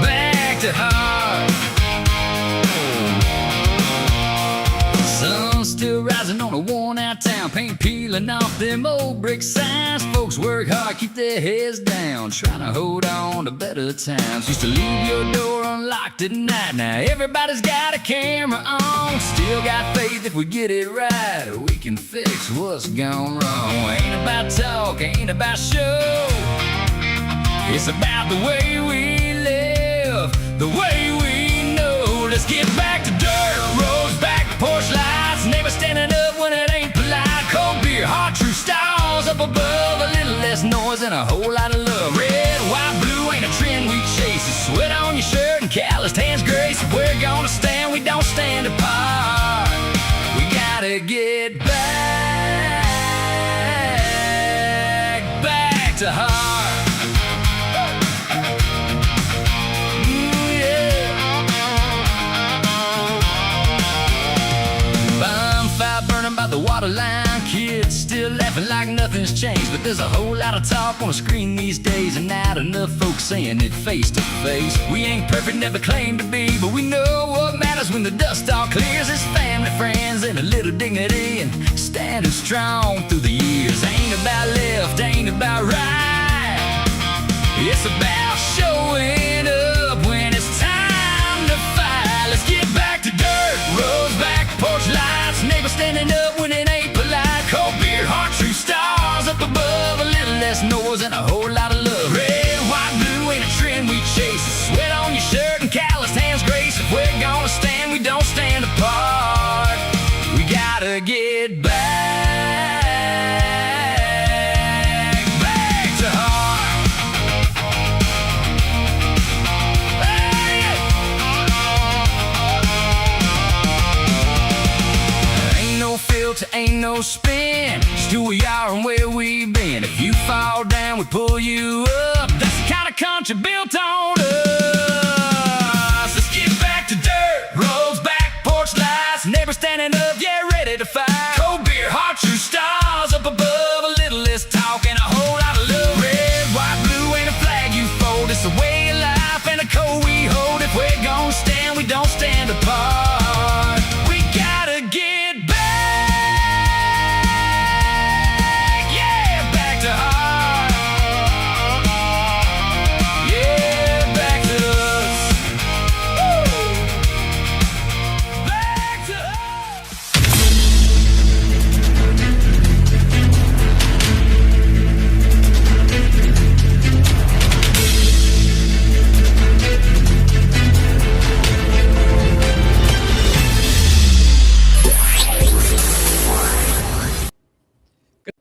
Back to heart. Sun still rising on a worn-out town, paint peeling off them old brick signs. Folks work hard, keep their heads down, trying to hold on to better times. Used to leave your door unlocked at night. Now everybody's got a camera on. Still got faith if we get it right, we can fix what's gone wrong. Ain't about talk, ain't about show. It's about the way we live, the way we know. Let's get back to dirt roads, back to porch lights. Never standing up when it ain't polite. Cold beer, hot true styles up above. A little less noise and a whole lot of love. Red, white, blue ain't a trend we chase. It's sweat on your shirt and calloused hands grace. If we're gonna stand, we don't stand apart. We gotta get back to heart. By the water line, kids still laughing like nothing's changed. But there's a whole lot of talk on the screen these days, and not enough folks saying it face to face. We ain't perfect, never claimed to be, but we know what matters when the dust all clears. It's family, friends, and a little dignity, and standing strong through the years. Ain't about left, ain't about right. It's about showing up when it's time to fight. Let's get back to dirt roads, back to porch lights. Neighbors standing up when it ain't polite. Cold beer, heart true stars up above. A little less noise and a whole lot of love. Red, white, blue ain't a trend we chase. Sweat on your shirt and calloused hands grace. If we're gonna stand, we don't stand apart. We gotta get back to heart. Ain't no filter, ain't no spin. Just who we are and where we've been. If you fall down, we pull you up. That's the kind of country built on us. Let's get back to dirt roads, back porch lights. Neighbors standing up, yeah, ready to fight. Cold beer, heart true stars up above. A little less talk and a whole lot of love. Red, white, blue ain't a flag you fold. It's a way of life and a code we hold. If we're gonna stand, we don't stand apart. We gotta get back, yeah, back to heart. Yeah, back to us. Woo! Back to us.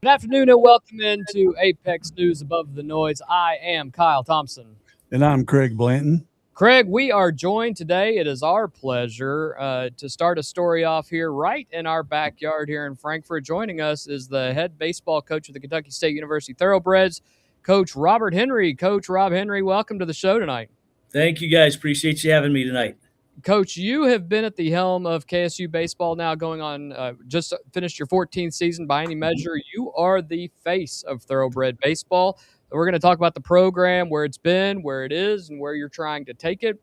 Good afternoon and welcome into Apex News Above the Noise. I am Kyle Thompson. And I'm Craig Blanton. Craig, we are joined today. It is our pleasure to start a story off here right in our backyard here in Frankfort. Joining us is the head baseball coach of the Kentucky State University Thoroughbreds, Coach Robert Henry. Coach Rob Henry, welcome to the show tonight. Thank you, guys. Appreciate you having me tonight. Coach, you have been at the helm of KSU baseball now going on, just finished your 14th season by any measure. You are the face of Thoroughbred baseball. We're going to talk about the program, where it's been, where it is, and where you're trying to take it.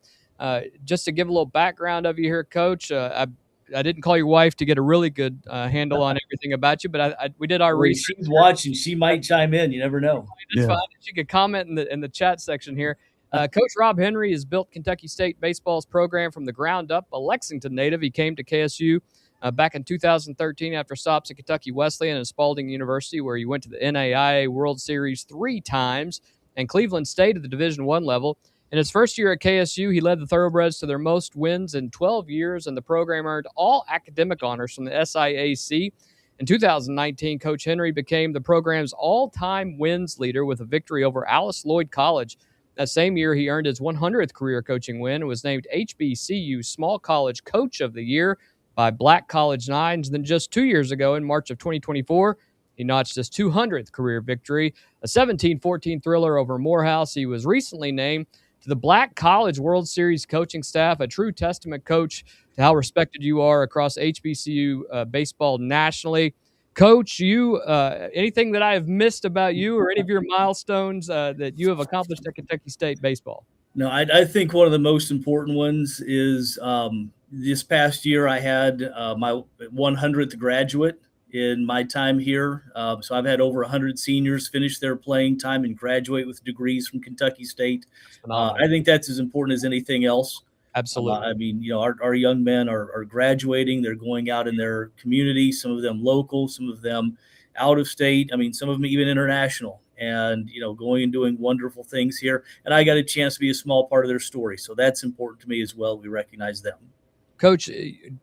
Just to give a little background of you here, Coach, I didn't call your wife to get a really good handle on everything about you, but we did our research. She's watching. She might chime in. You never know. That's fine. She could comment in the chat section here. Coach Rob Henry has built Kentucky State baseball's program from the ground up. A Lexington native, he came to KSU back in 2013 after stops at Kentucky Wesleyan and Spalding University, where he went to the NAIA World Series 3 times and Cleveland State at the Division I level. In his first year at KSU, he led the Thoroughbreds to their most wins in 12 years, and the program earned all academic honors from the SIAC. In 2019, Coach Henry became the program's all-time wins leader with a victory over Alice Lloyd College. That same year, he earned his 100th career coaching win and was named HBCU Small College Coach of the Year by Black College Nines. Then just 2 years ago, in March of 2024, he notched his 200th career victory, a 17-14 thriller over Morehouse. He was recently named to the Black College World Series coaching staff, a true testament, Coach, to how respected you are across HBCU baseball nationally. Coach, you anything that I have missed about you or any of your milestones that you have accomplished at Kentucky State baseball? No, I think one of the most important ones is this past year I had my 100th graduate in my time here. So I've had over 100 seniors finish their playing time and graduate with degrees from Kentucky State. That's phenomenal. I think that's as important as anything else. Absolutely. I mean, our young men are graduating. They're going out in their community, some of them local, some of them out of state. I mean, some of them even international, and, going and doing wonderful things here. And I got a chance to be a small part of their story. So that's important to me as well. We recognize them. Coach,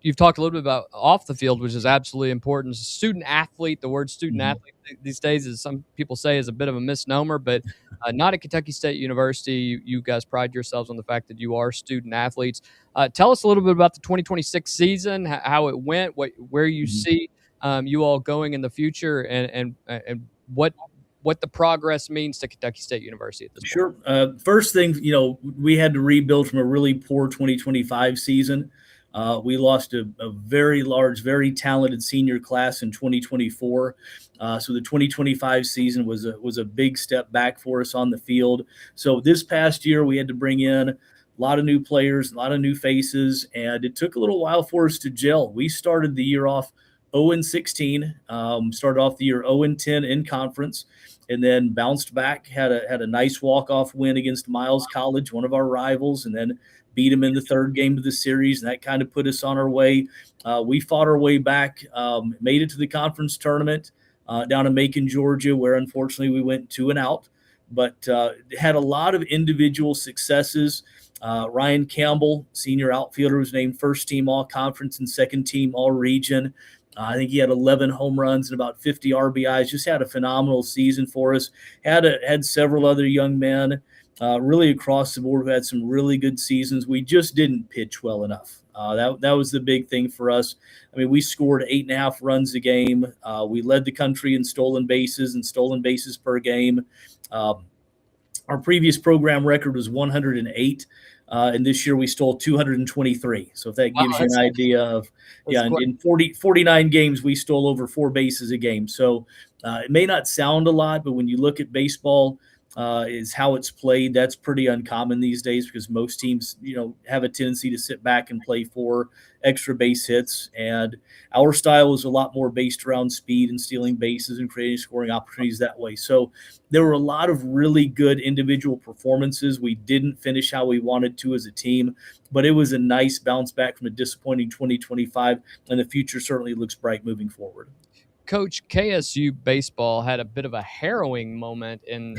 you've talked a little bit about off the field, which is absolutely important. Student athlete, the word student Mhm. athlete these days, as some people say, is a bit of a misnomer, but not at Kentucky State University. You guys pride yourselves on the fact that you are student athletes. Tell us a little bit about the 2026 season, how it went, where you Mhm. see you all going in the future, and what the progress means to Kentucky State University at this point. Sure. First thing, we had to rebuild from a really poor 2025 season. We lost a very large, very talented senior class in 2024. So the 2025 season was a big step back for us on the field. So this past year, we had to bring in a lot of new players, a lot of new faces, and it took a little while for us to gel. We started the year off 0-16, started off the year 0-10 in conference, and then bounced back, had a nice walk-off win against Miles College, one of our rivals, and then beat them in the third game of the series, and that kind of put us on our way. We fought our way back, made it to the conference tournament down in Macon, Georgia, where unfortunately we went 2-out, but had a lot of individual successes. Ryan Campbell, senior outfielder, was named first team all conference and second team all region. I think he had 11 home runs and about 50 RBIs. Just had a phenomenal season for us. Had several other young men, really across the board, who had some really good seasons. We just didn't pitch well enough. That was the big thing for us. I mean, we scored 8.5 runs a game. We led the country in stolen bases per game. Our previous program record was 108. And this year we stole 223. So if that Wow, gives you an idea of, that's quite in 49 games, we stole over 4 bases a game. So it may not sound a lot, but when you look at baseball, is how it's played. That's pretty uncommon these days because most teams, have a tendency to sit back and play for extra base hits. And our style is a lot more based around speed and stealing bases and creating scoring opportunities that way. So there were a lot of really good individual performances. We didn't finish how we wanted to as a team, but it was a nice bounce back from a disappointing 2025, and the future certainly looks bright moving forward. Coach, KSU baseball had a bit of a harrowing moment in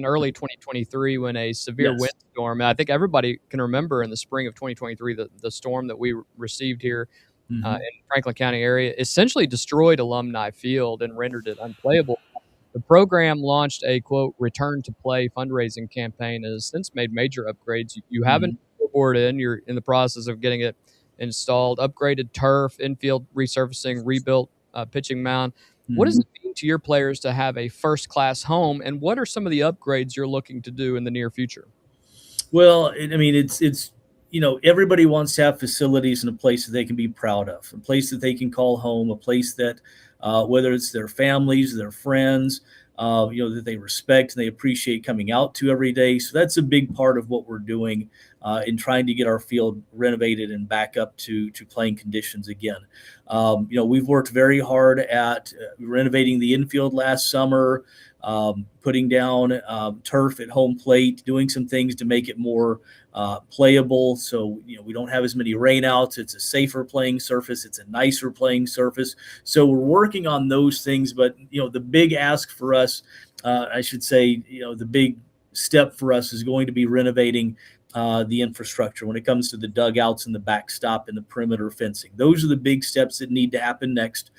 early 2023 when a severe Yes. windstorm. I think everybody can remember in the spring of 2023 the storm that we received here Mhm. in Franklin County area essentially destroyed Alumni Field and rendered it unplayable. The program launched a quote return to play fundraising campaign and has since made major upgrades. You have a Mhm. board in. You're in the process of getting it installed, upgraded turf, infield resurfacing, rebuilt pitching mound. What does Mhm. it mean to your players to have a first class home, and what are some of the upgrades you're looking to do in the near future? Well, I mean, it's everybody wants to have facilities in a place that they can be proud of, a place that they can call home, a place that whether it's their families, their friends, that they respect and they appreciate coming out to every day. So that's a big part of what we're doing in trying to get our field renovated and back up to playing conditions again. We've worked very hard at renovating the infield last summer, putting down turf at home plate, doing some things to make it more playable. So, we don't have as many rainouts. It's a safer playing surface. It's a nicer playing surface. So we're working on those things. But, the big ask for us, I should say, the big step for us is going to be renovating the infrastructure when it comes to the dugouts and the backstop and the perimeter fencing. Those are the big steps that need to happen next.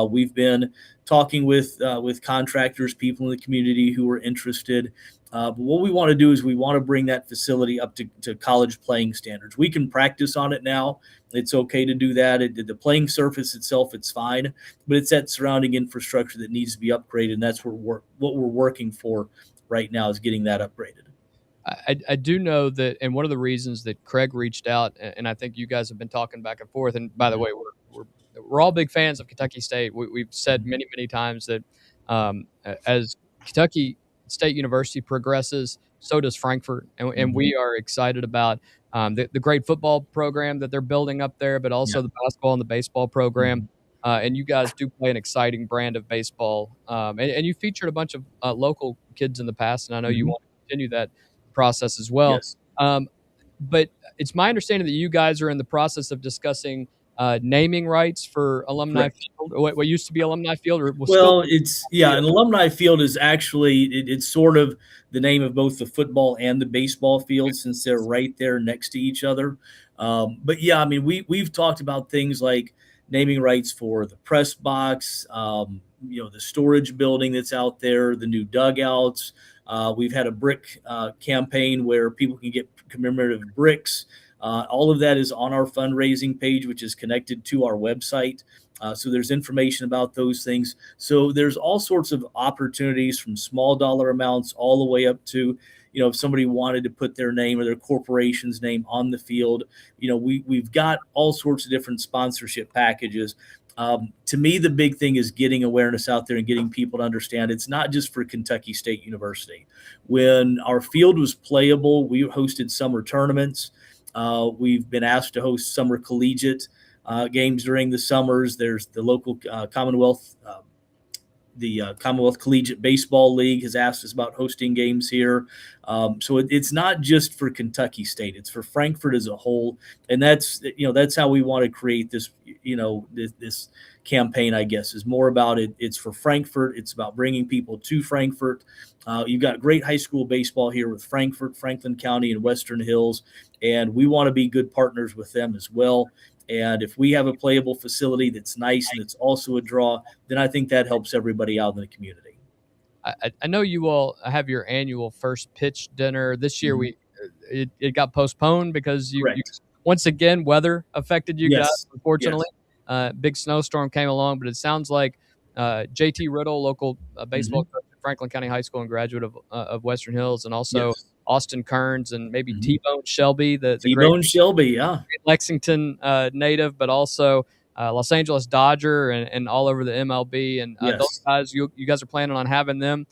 We've been talking with contractors, people in the community who are interested. But what we want to do is we want to bring that facility up to college playing standards. We can practice on it now. It's okay to do that. The playing surface itself, it's fine, but it's that surrounding infrastructure that needs to be upgraded, and that's what we're working for right now is getting that upgraded. I do know that, and one of the reasons that Craig reached out, and I think you guys have been talking back and forth. And by the way, we're all big fans of Kentucky State. We've said many times that as Kentucky State University progresses, so does Frankfurt, and we are excited about the great football program that they're building up there, but Yeah. also the basketball and the baseball program. And you guys do play an exciting brand of baseball, and you featured a bunch of local kids in the past, and I know you Mhm. want to continue that process as well. Yes. Um, but it's my understanding that you guys are in the process of discussing naming rights for Alumni Correct. Field, what used to be Alumni Field, or will still Well, be an field. alumni field is actually it's sort of the name of both the football and the baseball field since they're right there next to each other. But yeah, I mean, we've talked about things like naming rights for the press box, the storage building that's out there, the new dugouts. We've had a brick campaign where people can get commemorative bricks. All of that is on our fundraising page, which is connected to our website. So there's information about those things. So there's all sorts of opportunities from small dollar amounts all the way up to, if somebody wanted to put their name or their corporation's name on the field, we've got all sorts of different sponsorship packages. To me, the big thing is getting awareness out there and getting people to understand it's not just for Kentucky State University. When our field was playable, we hosted summer tournaments. We've been asked to host summer collegiate games during the summers. There's the local Commonwealth, the Commonwealth Collegiate Baseball League has asked us about hosting games here. So it's not just for Kentucky State; it's for Frankfurt as a whole, and that's how we want to create this. This campaign, I guess, is more about it. It's for Frankfurt. It's about bringing people to Frankfurt. You've got great high school baseball here with Frankfurt, Franklin County, and Western Hills, and we want to be good partners with them as well. And if we have a playable facility that's nice and it's also a draw, then I think that helps everybody out in the community. I know you all have your annual first pitch dinner. This year, Mhm. it got postponed because you Correct. once again weather affected you guys. Yes. Unfortunately, Yes. big snowstorm came along, but it sounds like JT Riddle, local baseball Mhm. coach at Franklin County High School and graduate of Western Hills, and also Yes. Austin Kearns and maybe Mhm. T-Bone Shelby, the great T-Bone Shelby, yeah. Lexington native, but also Los Angeles Dodger and all over the MLB. And those Yes. guys, you guys are planning on having them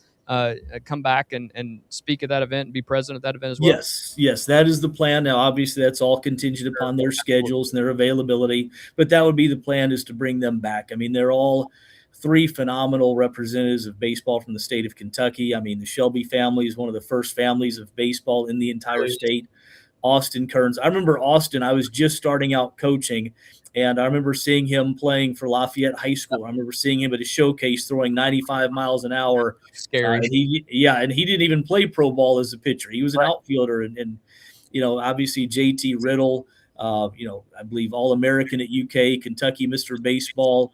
come back and speak at that event and be present at that event as well? Yes, yes, that is the plan. Now, obviously, that's all contingent upon their schedules and their availability, but that would be the plan is to bring them back. I mean, they're all three phenomenal representatives of baseball from the state of Kentucky. I mean, the Shelby family is one of the first families of baseball in the entire Really is. state. Austin Kearns. I remember Austin. I was just starting out coaching, and I remember seeing him playing for Lafayette High School. I remember seeing him at a showcase throwing 95 miles an hour. Scary. And he didn't even play pro ball as a pitcher. He was an Right. outfielder, and obviously JT Riddle. I believe All American at UK, Kentucky, Mr. Baseball.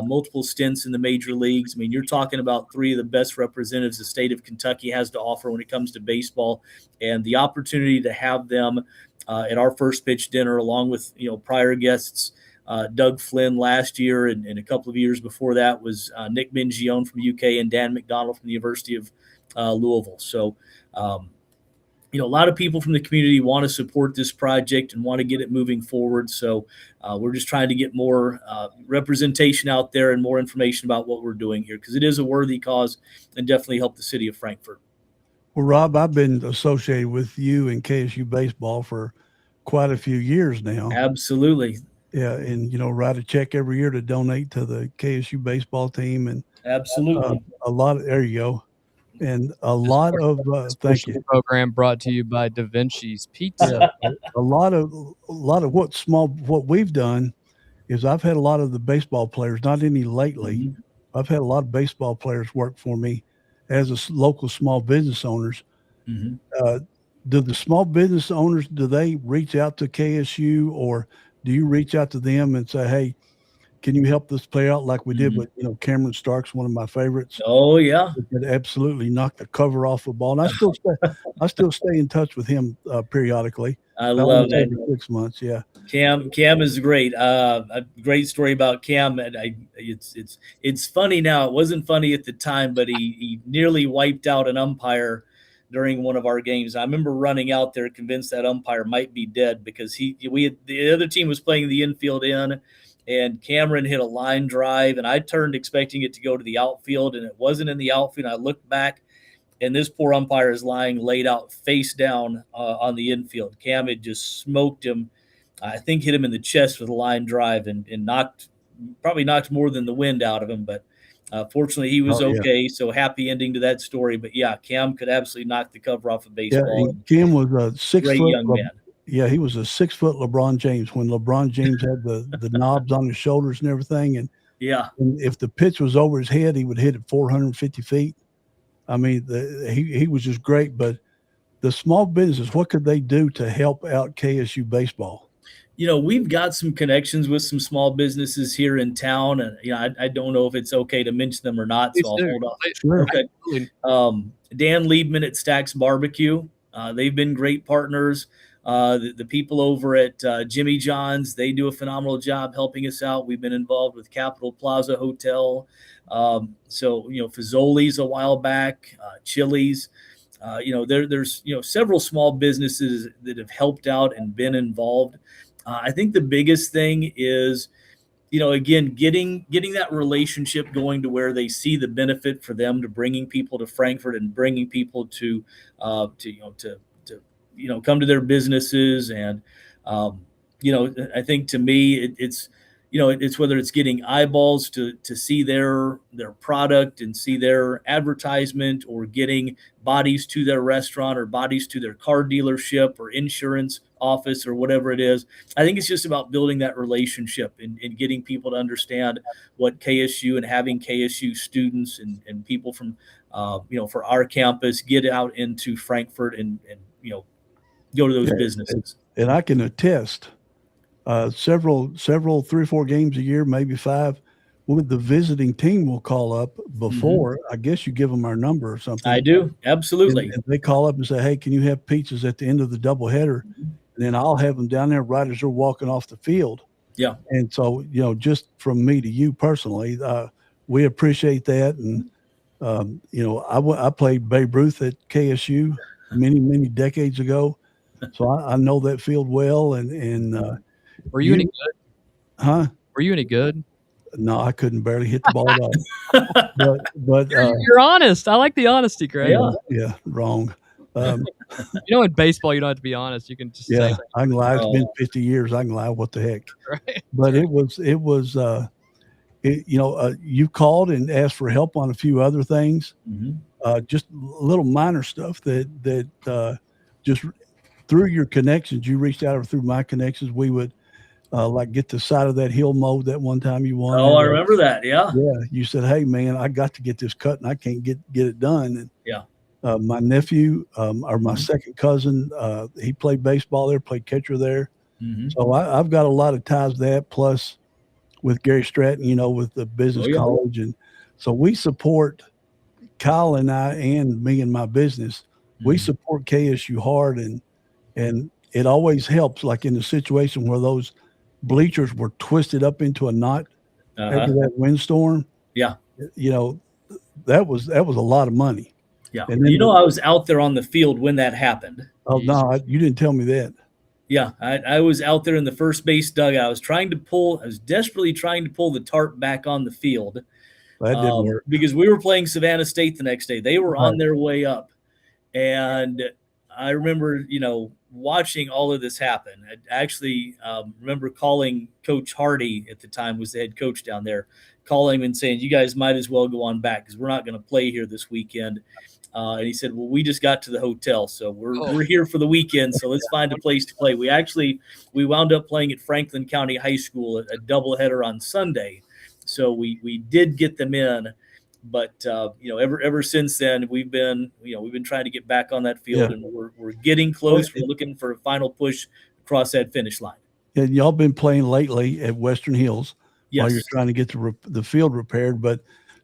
Multiple stints in the major leagues. I mean, you're talking about three of the best representatives the state of Kentucky has to offer when it comes to baseball, and the opportunity to have them at our first pitch dinner, along with prior guests, Doug Flynn last year, and a couple of years before that was Nick Mingione from UK and Dan McDonald from the University of Louisville. So. A lot of people from the community want to support this project and want to get it moving forward. So we're just trying to get more representation out there and more information about what we're doing here because it is a worthy cause and definitely help the city of Frankfurt. Well, Rob, I've been associated with you and KSU baseball for quite a few years now. Absolutely. Yeah, and write a check every year to donate to the KSU baseball team, and Absolutely. a lot. There you go, and a lot of thank you. Program brought to you by Da Vinci's Pizza. Yeah, a lot of what we've done is I've had a lot of the baseball players, not any lately. Mhm. I've had a lot of baseball players work for me as local small business owners. Mhm. Do the small business owners, do they reach out to KSU, or do you reach out to them and say, hey, can you help this player out like we did Mhm. with Cameron Starks, one of my favorites? Oh, yeah. That absolutely knocked the cover off a ball. And I still stay in touch with him periodically. I About love once that. every 6 months. Yeah. Cam is great. A great story about Cam. And it's funny now. It wasn't funny at the time, but he nearly wiped out an umpire during one of our games. I remember running out there convinced that umpire might be dead because the other team was playing the infield in, and Cameron hit a line drive, and I turned expecting it to go to the outfield, and it wasn't in the outfield. I looked back, and this poor umpire is lying laid out face down on the infield. Cam had just smoked him. I think hit him in the chest with a line drive and probably knocked more than the wind out of him, but fortunately he was okay. So happy ending to that story. But yeah, Cam could absolutely knock the cover off of baseball. Yeah, Cam was a 6 great foot young man. Yeah, he was a 6 foot LeBron James when LeBron James had the knobs on his shoulders and everything. And if the pitch was over his head, he would hit it 450 feet. I mean, he was just great. But the small businesses, what could they do to help out KSU baseball? We've got some connections with some small businesses here in town, and I don't know if it's okay to mention them or not, so I'll hold off. Sure. Okay. Dan Liebman at Stack's Barbecue, they've been great partners. The people over at Jimmy John's, they do a phenomenal job helping us out. We've been involved with Capitol Plaza Hotel, so Fazoli's a while back, Chili's. There's several small businesses that have helped out and been involved. I think the biggest thing is, again, getting that relationship going to where they see the benefit for them to bringing people to Frankfort and bringing people to come to their businesses. And, I think to me, it's whether it's getting eyeballs to see their product and see their advertisement, or getting bodies to their restaurant or bodies to their car dealership or insurance office or whatever it is. I think it's just about building that relationship and getting people to understand what KSU, and having KSU students and people from, for our campus get out into Frankfort and go to those businesses. And I can attest, several 3 or 4 games a year, maybe 5, with the visiting team will call up before. I guess you give them our number or something. I do. Absolutely. And they call up and say, hey, can you have pizzas at the end of the doubleheader? And then I'll have them down there right as they're walking off the field. Yeah. And so, just from me to you personally, we appreciate that. And, I played Babe Ruth at KSU many, many decades ago. So I know that field well. And were you any good? Huh? Were you any good? No, I couldn't barely hit the ball at all. But you're honest. I like the honesty, Craig. Yeah, wrong. In baseball, you don't have to be honest. You can just say I can lie. It's been 50 years. I can lie. What the heck? Right. But it was you called and asked for help on a few other things, just little minor stuff that just through your connections, you reached out, or through my connections, we would get the side of that hill mowed that one time you won. Oh, I remember that. Yeah. Yeah. You said, hey man, I got to get this cut and I can't get it done. And my nephew, or my second cousin, he played baseball there, played catcher there. So I've got a lot of ties to that, plus with Gary Stratton, with the business college. And so we support Kyle and I, and me and my business, we support KSU hard, and it always helps, like in the situation where those bleachers were twisted up into a knot after that windstorm. Yeah. That was a lot of money. Yeah. And then, I was out there on the field when that happened. Oh, no, you didn't tell me that. Yeah. I was out there in the first base dugout. I was desperately trying to pull the tarp back on the field. That didn't work. Because we were playing Savannah State the next day. They were on their way up. And I remember, watching all of this happen. I actually remember calling Coach Hardy at the time, was the head coach down there, calling him and saying, you guys might as well go on back because we're not going to play here this weekend. And he said, well, we just got to the hotel, so we're here for the weekend, so let's find a place to play. We wound up playing at Franklin County High School, a doubleheader on Sunday. So we did get them in. But ever since then, we've been trying to get back on that field, and we're getting close. We're looking for a final push across that finish line. And y'all been playing lately at Western Hills while you're Yes. trying to get the field repaired. But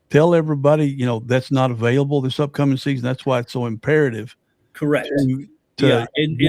tell everybody, that's not available this upcoming season. That's why it's so imperative. Correct. And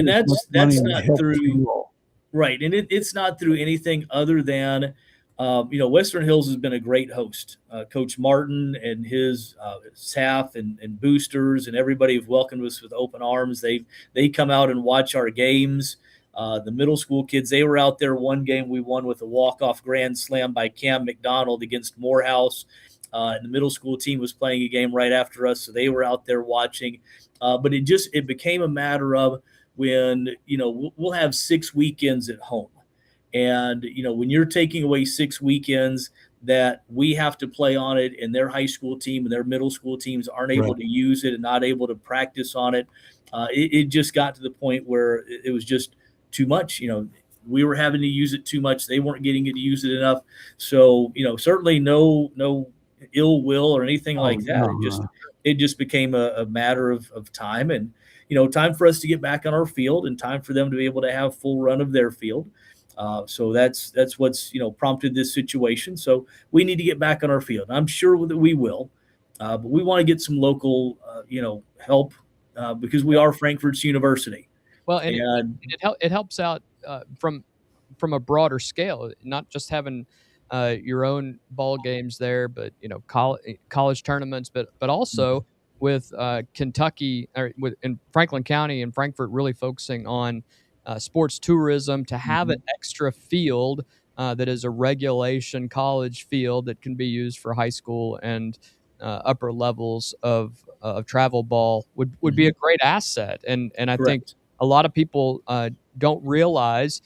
that's not through you all. right, and it's not through anything other than Western Hills has been a great host. Coach Martin and his staff and boosters and everybody have welcomed us with open arms. They come out and watch our games. The middle school kids, they were out there. One game we won with a walk-off grand slam by Cam McDonald against Morehouse. And the middle school team was playing a game right after us, so they were out there watching. But it became a matter of when, we'll have 6 weekends at home. And, when you're taking away 6 weekends that we have to play on it and their high school team and their middle school teams aren't able to use it and not able to practice on it, it just got to the point where it was just too much. We were having to use it too much. They weren't getting to use it enough. So, certainly no ill will or anything like that. No. It just became a matter of time and, time for us to get back on our field and time for them to be able to have full run of their field. So that's what's prompted this situation. So we need to get back on our field. I'm sure that we will, but we want to get some local help because we are Frankfurt's university. Well, and it helps out from a broader scale, not just having your own ball games there, but college tournaments, but also with Kentucky or in Franklin County and Frankfurt really focusing on sports tourism, to have an extra field that is a regulation college field that can be used for high school and upper levels of travel ball would be a great asset. And I think a lot of people don't realize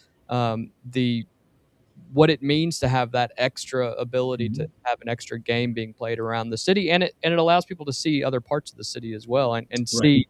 what it means to have that extra ability to have an extra game being played around the city, and it allows people to see other parts of the city as well and see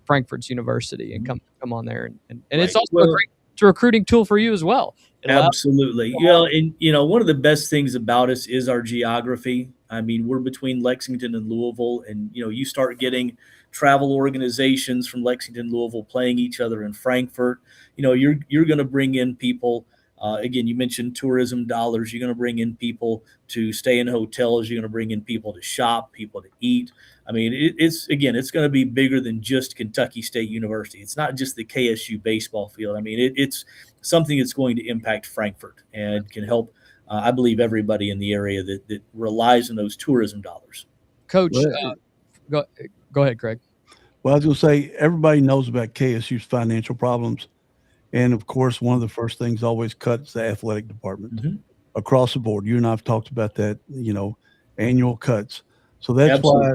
Frankfurt's university and come on there and it's also a great recruiting tool for you as well. Absolutely. And one of the best things about us is our geography. I mean, we're between Lexington and Louisville, and you start getting travel organizations from Lexington, Louisville playing each other in Frankfurt. You're going to bring in people. Again, you mentioned tourism dollars. You're going to bring in people to stay in hotels. You're going to bring in people to shop, people to eat. I mean, it's going to be bigger than just Kentucky State University. It's not just the KSU baseball field. I mean, it's something that's going to impact Frankfurt and can help, I believe, everybody in the area that relies on those tourism dollars. Coach, go ahead, Craig. Well, I was going to say, everybody knows about KSU's financial problems. And, of course, one of the first things always cuts the athletic department across the board. You and I have talked about that, annual cuts. So that's why,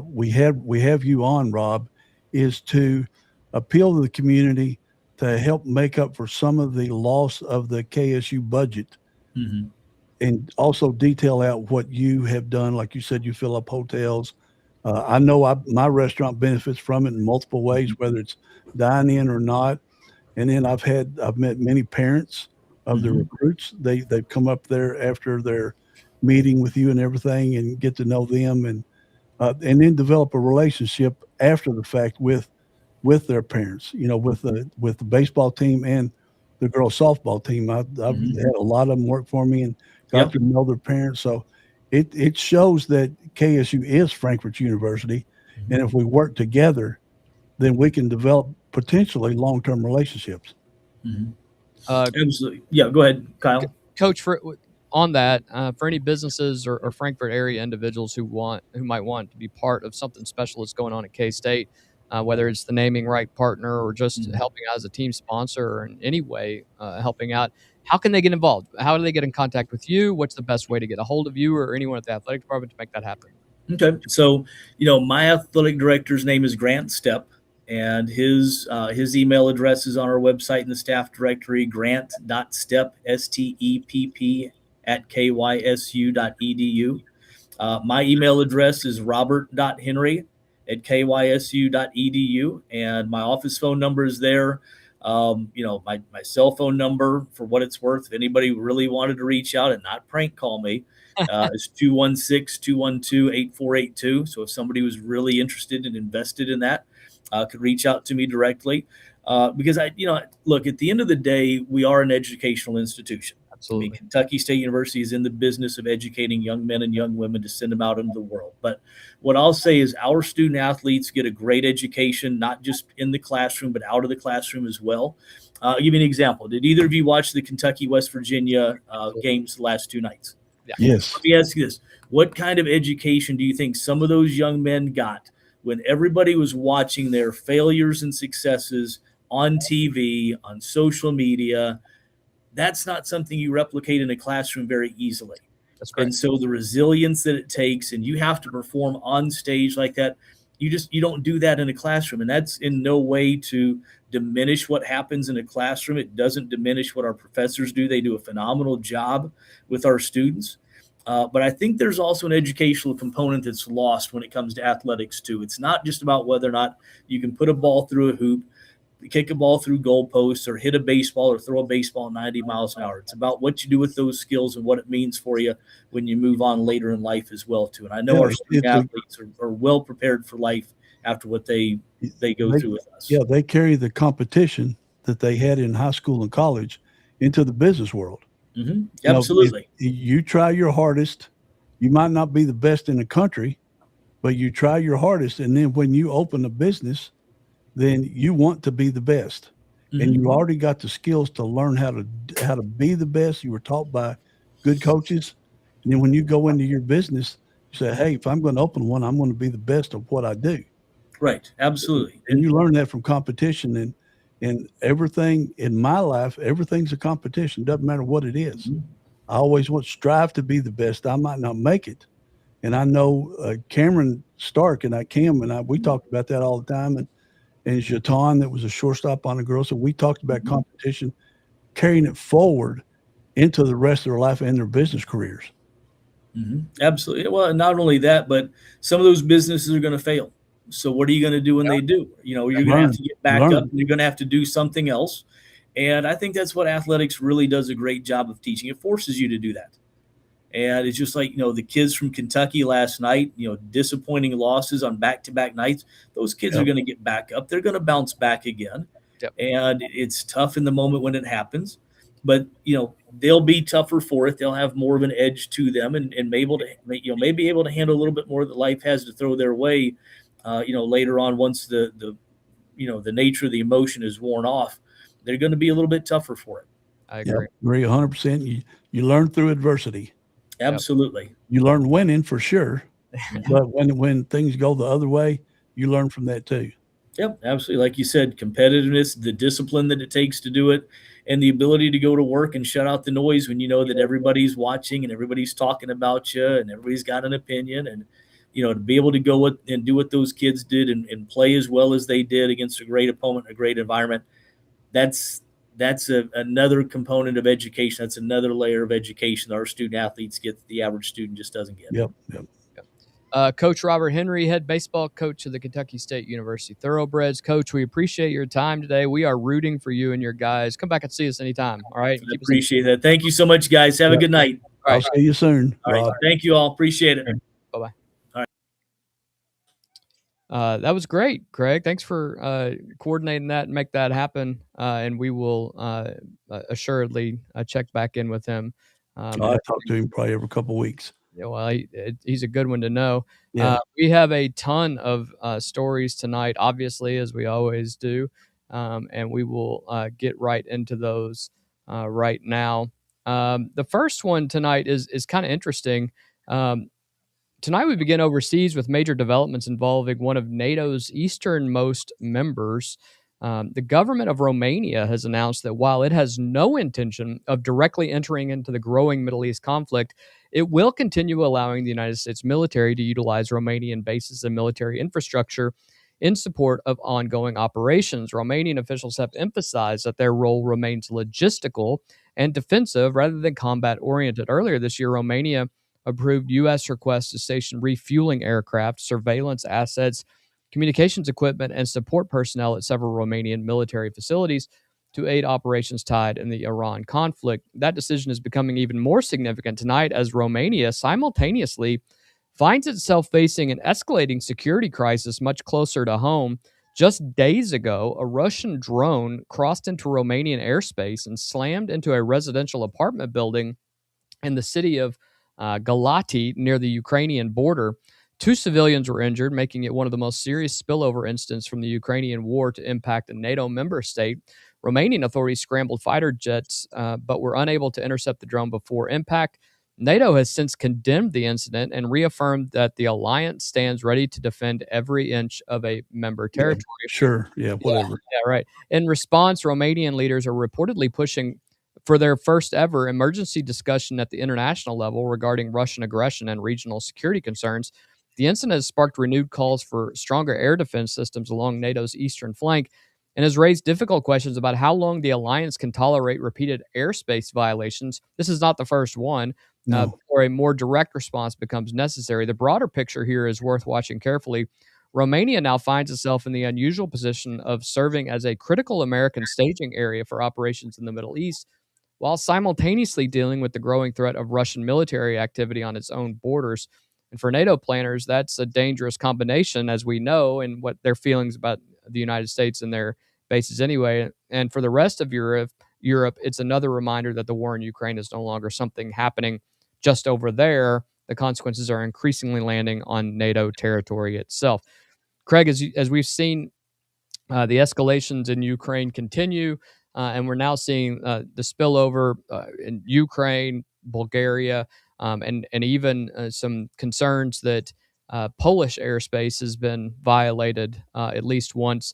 we have you on, Rob, is to appeal to the community to help make up for some of the loss of the KSU budget and also detail out what you have done. Like you said, you fill up hotels. I know my restaurant benefits from it in multiple ways, whether it's dine-in or not. And then I've met many parents of the recruits. They've come up there after their meeting with you and everything and get to know them and then develop a relationship after the fact with their parents, with the baseball team and the girls softball team. I've had a lot of them work for me and got to know their parents. So it shows that KSU is Frankfurt University. And if we work together, then we can develop potentially long-term relationships. Absolutely. Yeah, go ahead, Kyle. Coach, on that, for any businesses or Frankfurt area individuals who might want to be part of something special that's going on at K-State, whether it's the naming right partner or just helping out as a team sponsor or in any way helping out, how can they get involved? How do they get in contact with you? What's the best way to get a hold of you or anyone at the athletic department to make that happen? Okay. So, my athletic director's name is Grant Stepp. And his email address is on our website in the staff directory, grant.stepp, STEPP, @kysu.edu. My email address is robert.henry@kysu.edu, and my office phone number is there. My cell phone number, for what it's worth, if anybody really wanted to reach out and not prank call me, is 216-212-8482. So if somebody was really interested and invested in that, could reach out to me directly because look, at the end of the day, we are an educational institution. Absolutely. I mean, Kentucky State University is in the business of educating young men and young women to send them out into the world. But what I'll say is our student athletes get a great education, not just in the classroom, but out of the classroom as well. I'll give you an example. Did either of you watch the Kentucky-West Virginia games the last 2 nights? Yeah. Yes. Let me ask you this. What kind of education do you think some of those young men got when everybody was watching their failures and successes on TV, on social media? That's not something you replicate in a classroom very easily. That's correct. And so the resilience that it takes, and you have to perform on stage like that, you don't do that in a classroom. And that's in no way to diminish what happens in a classroom. It doesn't diminish what our professors do. They do a phenomenal job with our students. But I think there's also an educational component that's lost when it comes to athletics too. It's not just about whether or not you can put a ball through a hoop, kick a ball through goalposts, or hit a baseball or throw a baseball 90 miles an hour. It's about what you do with those skills and what it means for you when you move on later in life as well too. And I know our student athletes are well prepared for life after what they go through with us. Yeah, they carry the competition that they had in high school and college into the business world. Mm-hmm. Absolutely. You try your hardest. You might not be the best in the country, but you try your hardest. And then when you open a business, then you want to be the best. Mm-hmm. And you already got the skills to learn how to be the best. You were taught by good coaches. And then when you go into your business, you say, hey, if I'm going to open one, I'm going to be the best of what I do. Right. Absolutely. And you learn that from competition. And everything in my life, everything's a competition. Doesn't matter what it is. Mm-hmm. I always strive to be the best. I might not make it. And I know Cameron Stark and we talked about that all the time. And Jatan, that was a shortstop on the girls. So we talked about competition, carrying it forward into the rest of their life and their business careers. Mm-hmm. Absolutely. Well, not only that, but some of those businesses are going to fail. So what are you going to do when they do? You're going to have to get back up. And you're going to have to do something else. And I think that's what athletics really does a great job of teaching. It forces you to do that. And it's just like, the kids from Kentucky last night, disappointing losses on back-to-back nights. Those kids are going to get back up. They're going to bounce back again. Yep. And it's tough in the moment when it happens. But, they'll be tougher for it. They'll have more of an edge to them and may be able to handle a little bit more that life has to throw their way, later on once the nature of the emotion is worn off. They're going to be a little bit tougher for it. I agree. Yeah, agree 100%. You learn through adversity. Absolutely. You learn winning for sure, but when things go the other way, you learn from that too. Yep, absolutely. Like you said, competitiveness, the discipline that it takes to do it, and the ability to go to work and shut out the noise when you know that everybody's watching and everybody's talking about you and everybody's got an opinion. And, to be able to go and do what those kids did and play as well as they did against a great opponent, a great environment, that's another component of education. That's another layer of education that our student athletes get that the average student just doesn't get. Yep. Coach Robert Henry, head baseball coach of the Kentucky State University Thoroughbreds. Coach, we appreciate your time today. We are rooting for you and your guys. Come back and see us anytime. All right. I appreciate that. Thank you so much, guys. Have a good night. All right. I'll see you soon. All right. Thank you all. Appreciate it. Bye-bye. All right. That was great, Craig. Thanks for coordinating that and make that happen. And we will assuredly check back in with him. I talk to him probably every couple of weeks. Yeah, well, he's a good one to know. Yeah. We have a ton of stories tonight, obviously, as we always do, and we will get right into those right now. The first one tonight is kind of interesting. Tonight we begin overseas with major developments involving one of NATO's easternmost members. The government of Romania has announced that while it has no intention of directly entering into the growing Middle East conflict, it will continue allowing the United States military to utilize Romanian bases and military infrastructure in support of ongoing operations. Romanian officials have emphasized that their role remains logistical and defensive rather than combat-oriented. Earlier this year, Romania approved U.S. requests to station refueling aircraft, surveillance assets, communications equipment, and support personnel at several Romanian military facilities to aid operations tied in the Iran conflict. That decision is becoming even more significant tonight as Romania simultaneously finds itself facing an escalating security crisis much closer to home. Just days ago, a Russian drone crossed into Romanian airspace and slammed into a residential apartment building in the city of Galati near the Ukrainian border. 2 civilians were injured, making it one of the most serious spillover incidents from the Ukrainian war to impact a NATO member state. Romanian authorities scrambled fighter jets, but were unable to intercept the drone before impact. NATO has since condemned the incident and reaffirmed that the alliance stands ready to defend every inch of a member territory. Sure. Yeah, whatever. Yeah, right. In response, Romanian leaders are reportedly pushing for their first ever emergency discussion at the international level regarding Russian aggression and regional security concerns. The incident has sparked renewed calls for stronger air defense systems along NATO's eastern flank and has raised difficult questions about how long the alliance can tolerate repeated airspace violations. This is not the first one. No. Before a more direct response becomes necessary. The broader picture here is worth watching carefully. Romania now finds itself in the unusual position of serving as a critical American staging area for operations in the Middle East, while simultaneously dealing with the growing threat of Russian military activity on its own borders. And for NATO planners, that's a dangerous combination, as we know, and what their feelings about the United States and their bases anyway. And for the rest of Europe, it's another reminder that the war in Ukraine is no longer something happening just over there. The consequences are increasingly landing on NATO territory itself. Craig, as we've seen the escalations in Ukraine continue, and we're now seeing the spillover in Ukraine, Bulgaria, and even some concerns that Polish airspace has been violated at least once.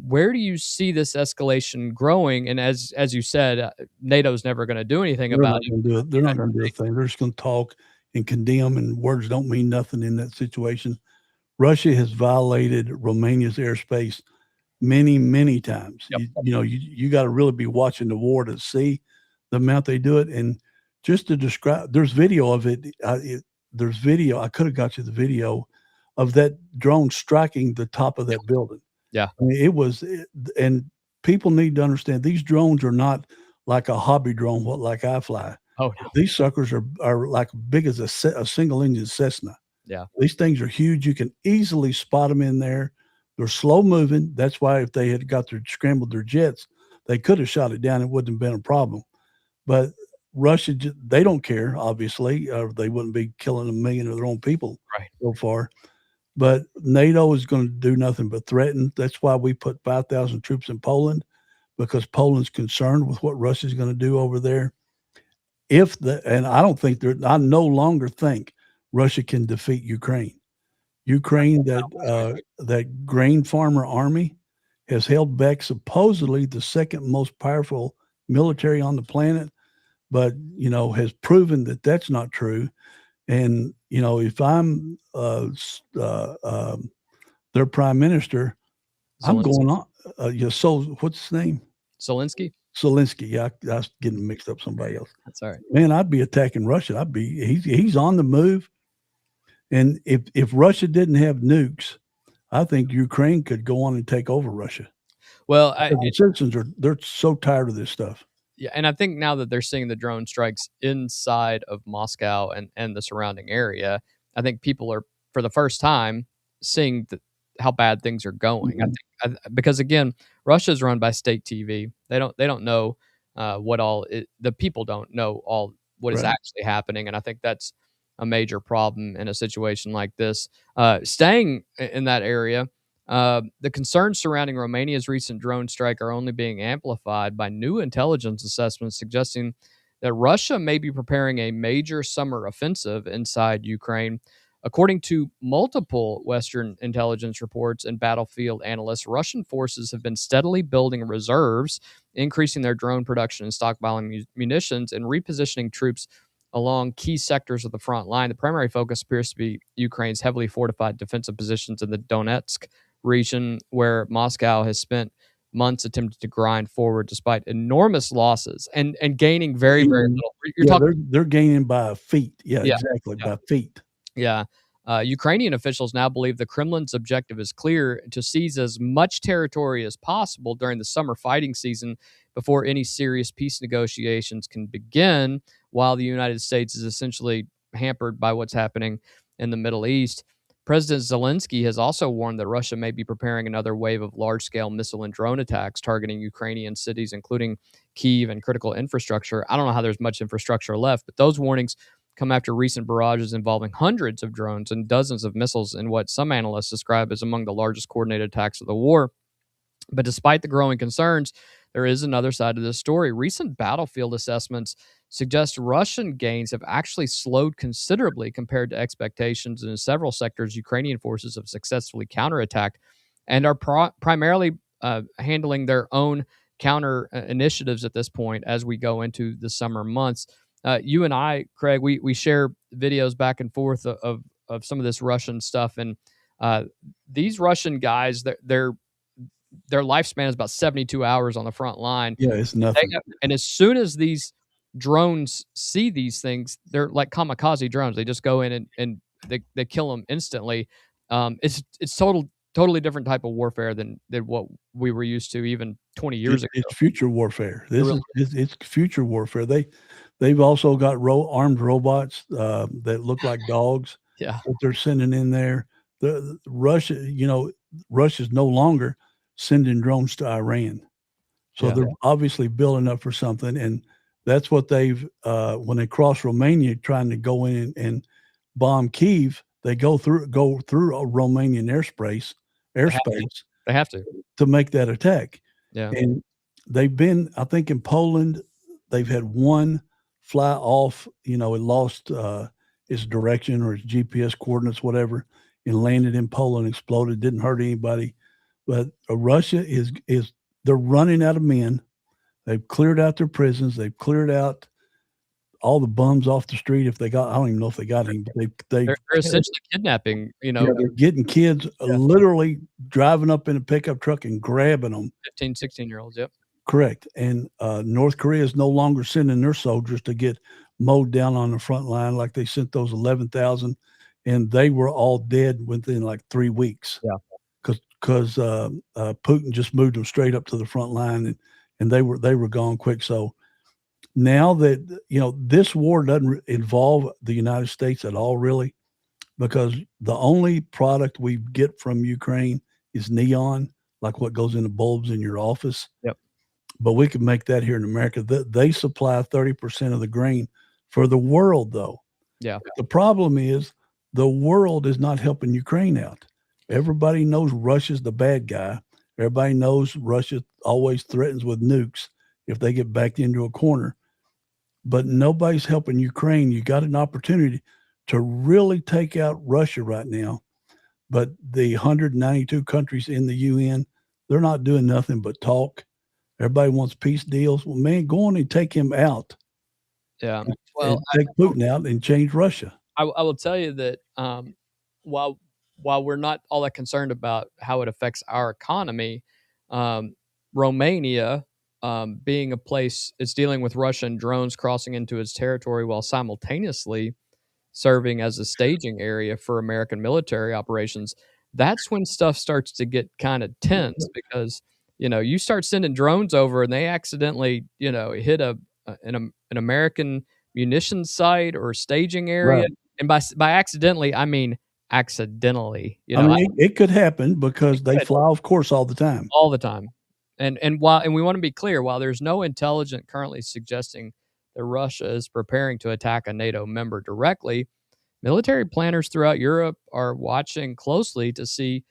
Where do you see this escalation growing? And as you said, NATO's never going to do anything about it. They're not going to do a thing. They're just going to talk and condemn, and words don't mean nothing in that situation. Russia has violated Romania's airspace many, many times. Yep. You got to really be watching the war to see the amount they do it. And just to describe, there's video of it. There's video. I could have got you the video of that drone striking the top of that building. Yeah. I mean, and people need to understand these drones are not like a hobby drone, like I fly. Oh, no. These suckers are like big as a single engine Cessna. Yeah. These things are huge. You can easily spot them in there. They're slow moving. That's why if they had scrambled their jets, they could have shot it down. It wouldn't have been a problem. But Russia, they don't care, obviously, or they wouldn't be killing 1 million of their own people so far. But NATO is going to do nothing but threaten. That's why we put 5,000 troops in Poland, because Poland's concerned with what Russia's going to do over there. And I don't think I no longer think Russia can defeat Ukraine. Ukraine, that grain farmer army has held back supposedly the second most powerful military on the planet, but has proven that that's not true. And if I'm their prime minister, Zelensky. I'm going on. So what's his name? Zelensky. Yeah, I was getting mixed up somebody else. That's all right. Man, I'd be attacking Russia. He's on the move. And if Russia didn't have nukes, I think Ukraine could go on and take over Russia. Well, the citizens they're so tired of this stuff. Yeah, and I think now that they're seeing the drone strikes inside of Moscow and the surrounding area, I think people are, for the first time, seeing how bad things are going. Mm-hmm. Because again, Russia is run by state TV. They don't know the people don't know all what is actually happening, and I think that's a major problem in a situation like this. Staying in that area, the concerns surrounding Romania's recent drone strike are only being amplified by new intelligence assessments suggesting that Russia may be preparing a major summer offensive inside Ukraine. According to multiple Western intelligence reports and battlefield analysts, Russian forces have been steadily building reserves, increasing their drone production and stockpiling munitions, and repositioning troops along key sectors of the front line. The primary focus appears to be Ukraine's heavily fortified defensive positions in the Donetsk region, where Moscow has spent months attempting to grind forward despite enormous losses and gaining very, very little. They're gaining by feet. Yeah, exactly, by feet. Yeah. Ukrainian officials now believe the Kremlin's objective is clear: to seize as much territory as possible during the summer fighting season before any serious peace negotiations can begin, while the United States is essentially hampered by what's happening in the Middle East. President Zelensky has also warned that Russia may be preparing another wave of large-scale missile and drone attacks targeting Ukrainian cities, including Kyiv and critical infrastructure. I don't know how there's much infrastructure left, but those warnings come after recent barrages involving hundreds of drones and dozens of missiles in what some analysts describe as among the largest coordinated attacks of the war. But despite the growing concerns, there is another side to this story. Recent battlefield assessments suggest Russian gains have actually slowed considerably compared to expectations, and in several sectors, Ukrainian forces have successfully counterattacked and are primarily handling their own counter initiatives at this point as we go into the summer months. You and I, Craig, we share videos back and forth of some of this Russian stuff, and these Russian guys, their lifespan is about 72 hours on the front line. Yeah, it's nothing. And as soon as these drones see these things, they're like kamikaze drones. They just go in and they kill them instantly. It's totally different type of warfare than what we were used to even 20 years ago. It's future warfare. It's future warfare. They've also got armed robots that look like dogs. Yeah, that they're sending in there. Russia's no longer sending drones to Iran, so they're obviously building up for something, and that's what they've when they cross Romania, trying to go in and bomb Kyiv. They go through a Romanian airspace. They have to make that attack. Yeah, and they've been, I think, in Poland. They've had one fly off. It lost its direction or its GPS coordinates, whatever, and landed in Poland, exploded, didn't hurt anybody. But Russia is they're running out of men. They've cleared out their prisons. They've cleared out all the bums off the street. If they got, I don't even know if they got any, but they're essentially kidnapping. They're getting kids, literally driving up in a pickup truck and grabbing them. 15, 16-year-olds. Yep. Correct. And North Korea is no longer sending their soldiers to get mowed down on the front line like they sent those 11,000, and they were all dead within like 3 weeks. Yeah. Because Putin just moved them straight up to the front line, and they were gone quick. So now that this war doesn't involve the United States at all, really, because the only product we get from Ukraine is neon, like what goes into bulbs in your office. Yep. But we can make that here in America. They supply 30% of the grain for the world, though. Yeah. The problem is the world is not helping Ukraine out. Everybody knows Russia's the bad guy. Everybody knows Russia always threatens with nukes if they get backed into a corner. But nobody's helping Ukraine. You got an opportunity to really take out Russia right now. But the 192 countries in the UN, they're not doing nothing but talk. Everybody wants peace deals. Well, man, go on and take him out. Yeah. Well, take Putin out and change Russia. I will tell you that while we're not all that concerned about how it affects our economy, Romania, being a place, it's dealing with Russian drones crossing into its territory while simultaneously serving as a staging area for American military operations. That's when stuff starts to get kind of tense, because you start sending drones over and they accidentally hit an American munitions site or staging area. Right. And by accidentally, I mean accidentally. It could happen because they fly off course all the time. All the time. And we want to be clear, while there's no intelligence currently suggesting that Russia is preparing to attack a NATO member directly, military planners throughout Europe are watching closely to see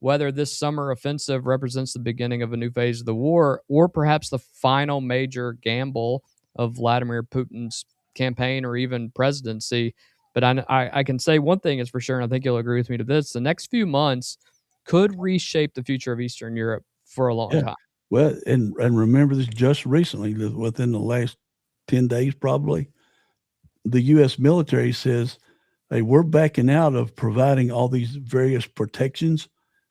whether this summer offensive represents the beginning of a new phase of the war, or perhaps the final major gamble of Vladimir Putin's campaign or even presidency. But I can say one thing is for sure, and I think you'll agree with me to this: the next few months could reshape the future of Eastern Europe for a long time. Well, and remember this, just recently, within the last 10 days probably, the U.S. military says, hey, we're backing out of providing all these various protections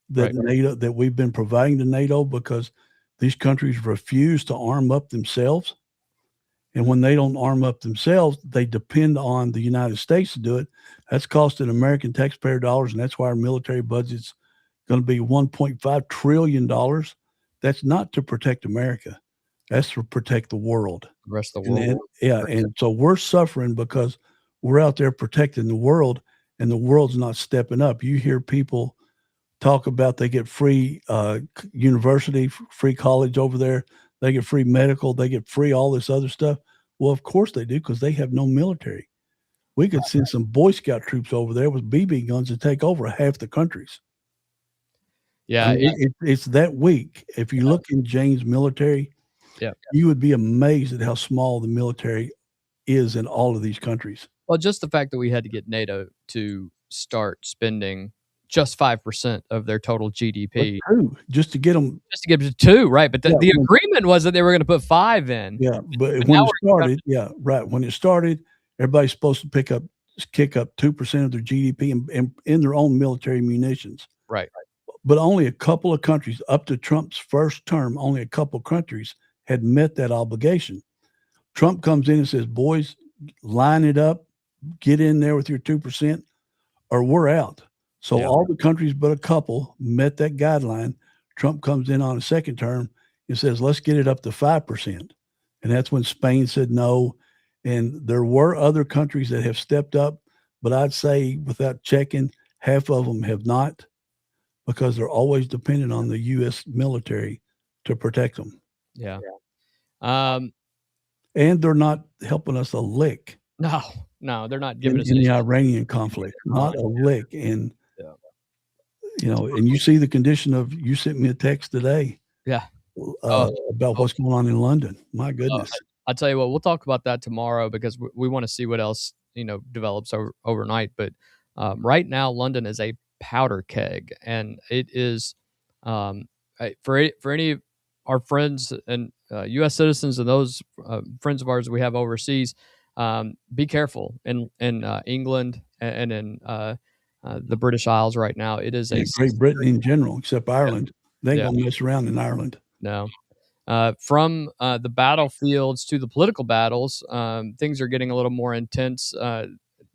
that NATO, that we've been providing to NATO, because these countries refuse to arm up themselves. And when they don't arm up themselves, they depend on the United States to do it. That's costing American taxpayer dollars, and that's why our military budget's going to be $1.5 trillion. That's not to protect America. That's to protect the world. The rest of the world. And so we're suffering because we're out there protecting the world, and the world's not stepping up. You hear people talk about they get free university, free college over there. They get free medical. They get free all this other stuff. Well, of course they do, because they have no military. We could send some Boy Scout troops over there with BB guns to take over half the countries. Yeah, it's that weak. If you look in Jane's military, Yeah. You would be amazed at how small the military is in all of these countries. Well, just the fact that we had to get NATO to start spending just 5% of their total GDP. Just to get them. Just to get to 2, right? But the agreement was that they were going to put 5 in. Yeah, but when it started, when it started, everybody's supposed to kick up 2% of their GDP in their own military munitions. Right. But only a couple of countries, up to Trump's first term, only a couple of countries had met that obligation. Trump comes in and says, boys, line it up, get in there with your 2%, or we're out. So all the countries but a couple met that guideline. Trump comes in on a second term and says, let's get it up to 5%. And that's when Spain said no. And there were other countries that have stepped up, but I'd say without checking, half of them have not, because they're always dependent on the U.S. military to protect them. Yeah. And they're not helping us a lick. No, they're not giving us in the Iranian conflict, not a lick. And, and you see the condition of, you sent me a text today. Yeah. About what's going on in London. My goodness. I'll tell you what, we'll talk about that tomorrow, because we want to see what else, develops overnight. But right now, London is a powder keg, and it is for any of our friends and U.S. citizens and those friends of ours that we have overseas. Be careful in England and in the British Isles right now. It is Great Britain in general, except Ireland. They ain't gonna mess around in Ireland. No. From the battlefields to the political battles, things are getting a little more intense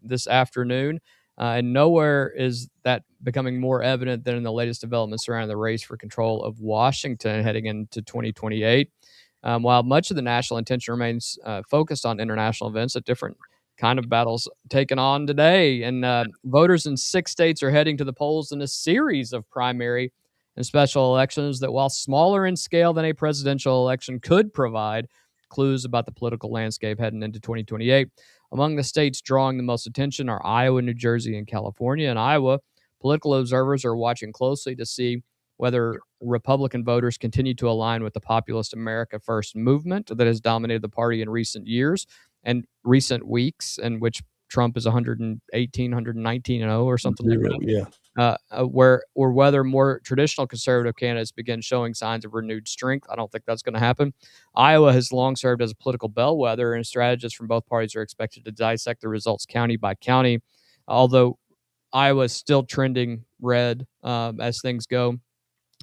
this afternoon. And nowhere is that becoming more evident than in the latest developments surrounding the race for control of Washington heading into 2028. While much of the national attention remains focused on international events, a different kind of battles taken on today. And voters in 6 states are heading to the polls in a series of primary and special elections that, while smaller in scale than a presidential election, could provide clues about the political landscape heading into 2028. Among the states drawing the most attention are Iowa, New Jersey, and California. In Iowa, political observers are watching closely to see whether Republican voters continue to align with the populist America First movement that has dominated the party in recent years and recent weeks, in which Trump is 118, 119 and 0 or something like that. Yeah. Or whether more traditional conservative candidates begin showing signs of renewed strength. I don't think that's going to happen. Iowa has long served as a political bellwether, and strategists from both parties are expected to dissect the results county by county, although Iowa is still trending red as things go.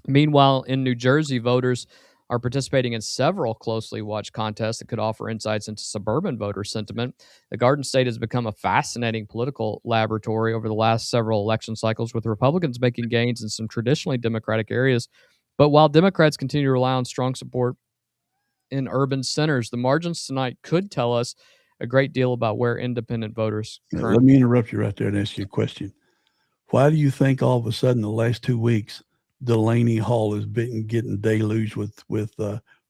Meanwhile, in New Jersey, voters are participating in several closely watched contests that could offer insights into suburban voter sentiment. The Garden State has become a fascinating political laboratory over the last several election cycles, with Republicans making gains in some traditionally Democratic areas. But while Democrats continue to rely on strong support in urban centers, the margins tonight could tell us a great deal about where independent voters currently. Let me interrupt you right there and ask you a question. Why do you think all of a sudden the last 2 weeks Delaney Hall has been getting deluged with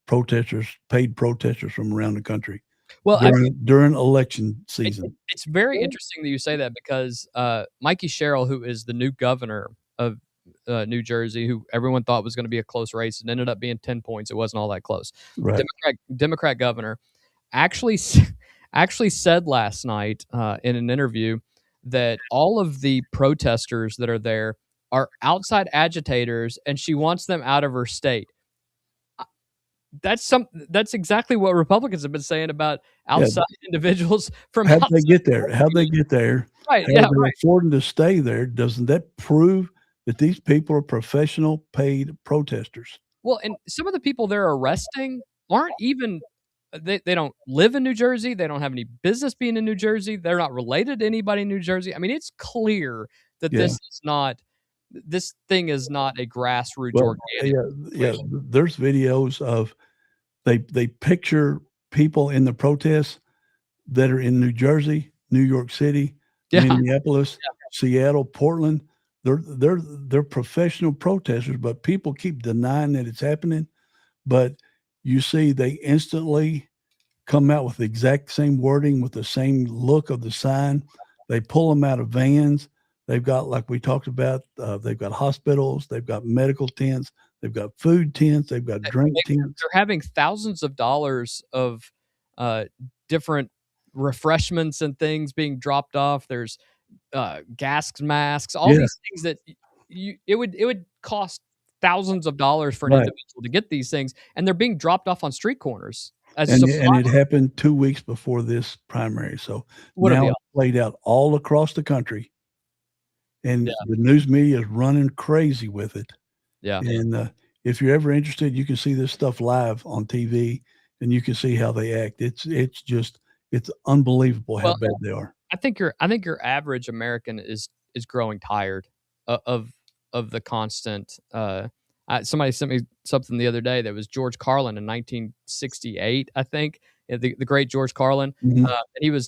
protesters, paid protesters from around the country? Well, during election season. It's very interesting that you say that, because Mikey Sherrill, who is the new governor of New Jersey, who everyone thought was going to be a close race, and ended up being 10 points. It wasn't all that close. Right. Democrat governor actually said last night in an interview that all of the protesters that are there are outside agitators, and she wants them out of her state. That's exactly what Republicans have been saying about outside individuals from How'd they get there? Right. How they affording to stay there? Doesn't that prove that these people are professional paid protesters? Well, and some of the people they're arresting aren't even, they don't live in New Jersey. They don't have any business being in New Jersey. They're not related to anybody in New Jersey. I mean, it's clear that this thing is not a grassroots organic. Yeah. There's videos of they picture people in the protests that are in New Jersey, New York City, Minneapolis, Seattle, Portland. They're professional protesters, but people keep denying that it's happening. But you see, they instantly come out with the exact same wording, with the same look of the sign. They pull them out of vans. They've got, like we talked about, they've got hospitals, they've got medical tents, They've got food tents. They've got drink tents. They're having thousands of dollars of different refreshments and things being dropped off. There's gas masks, all these things that it would cost thousands of dollars for an individual to get these things, and they're being dropped off on street corners. And it happened 2 weeks before this primary. So now it's played out all across the country, and the news media is running crazy with it. Yeah. And if you're ever interested, you can see this stuff live on TV, and you can see how they act. It's unbelievable how bad they are. I think your average American is growing tired of the constant. Somebody sent me something the other day that was George Carlin in 1968, I think, the great George Carlin. Mm-hmm. And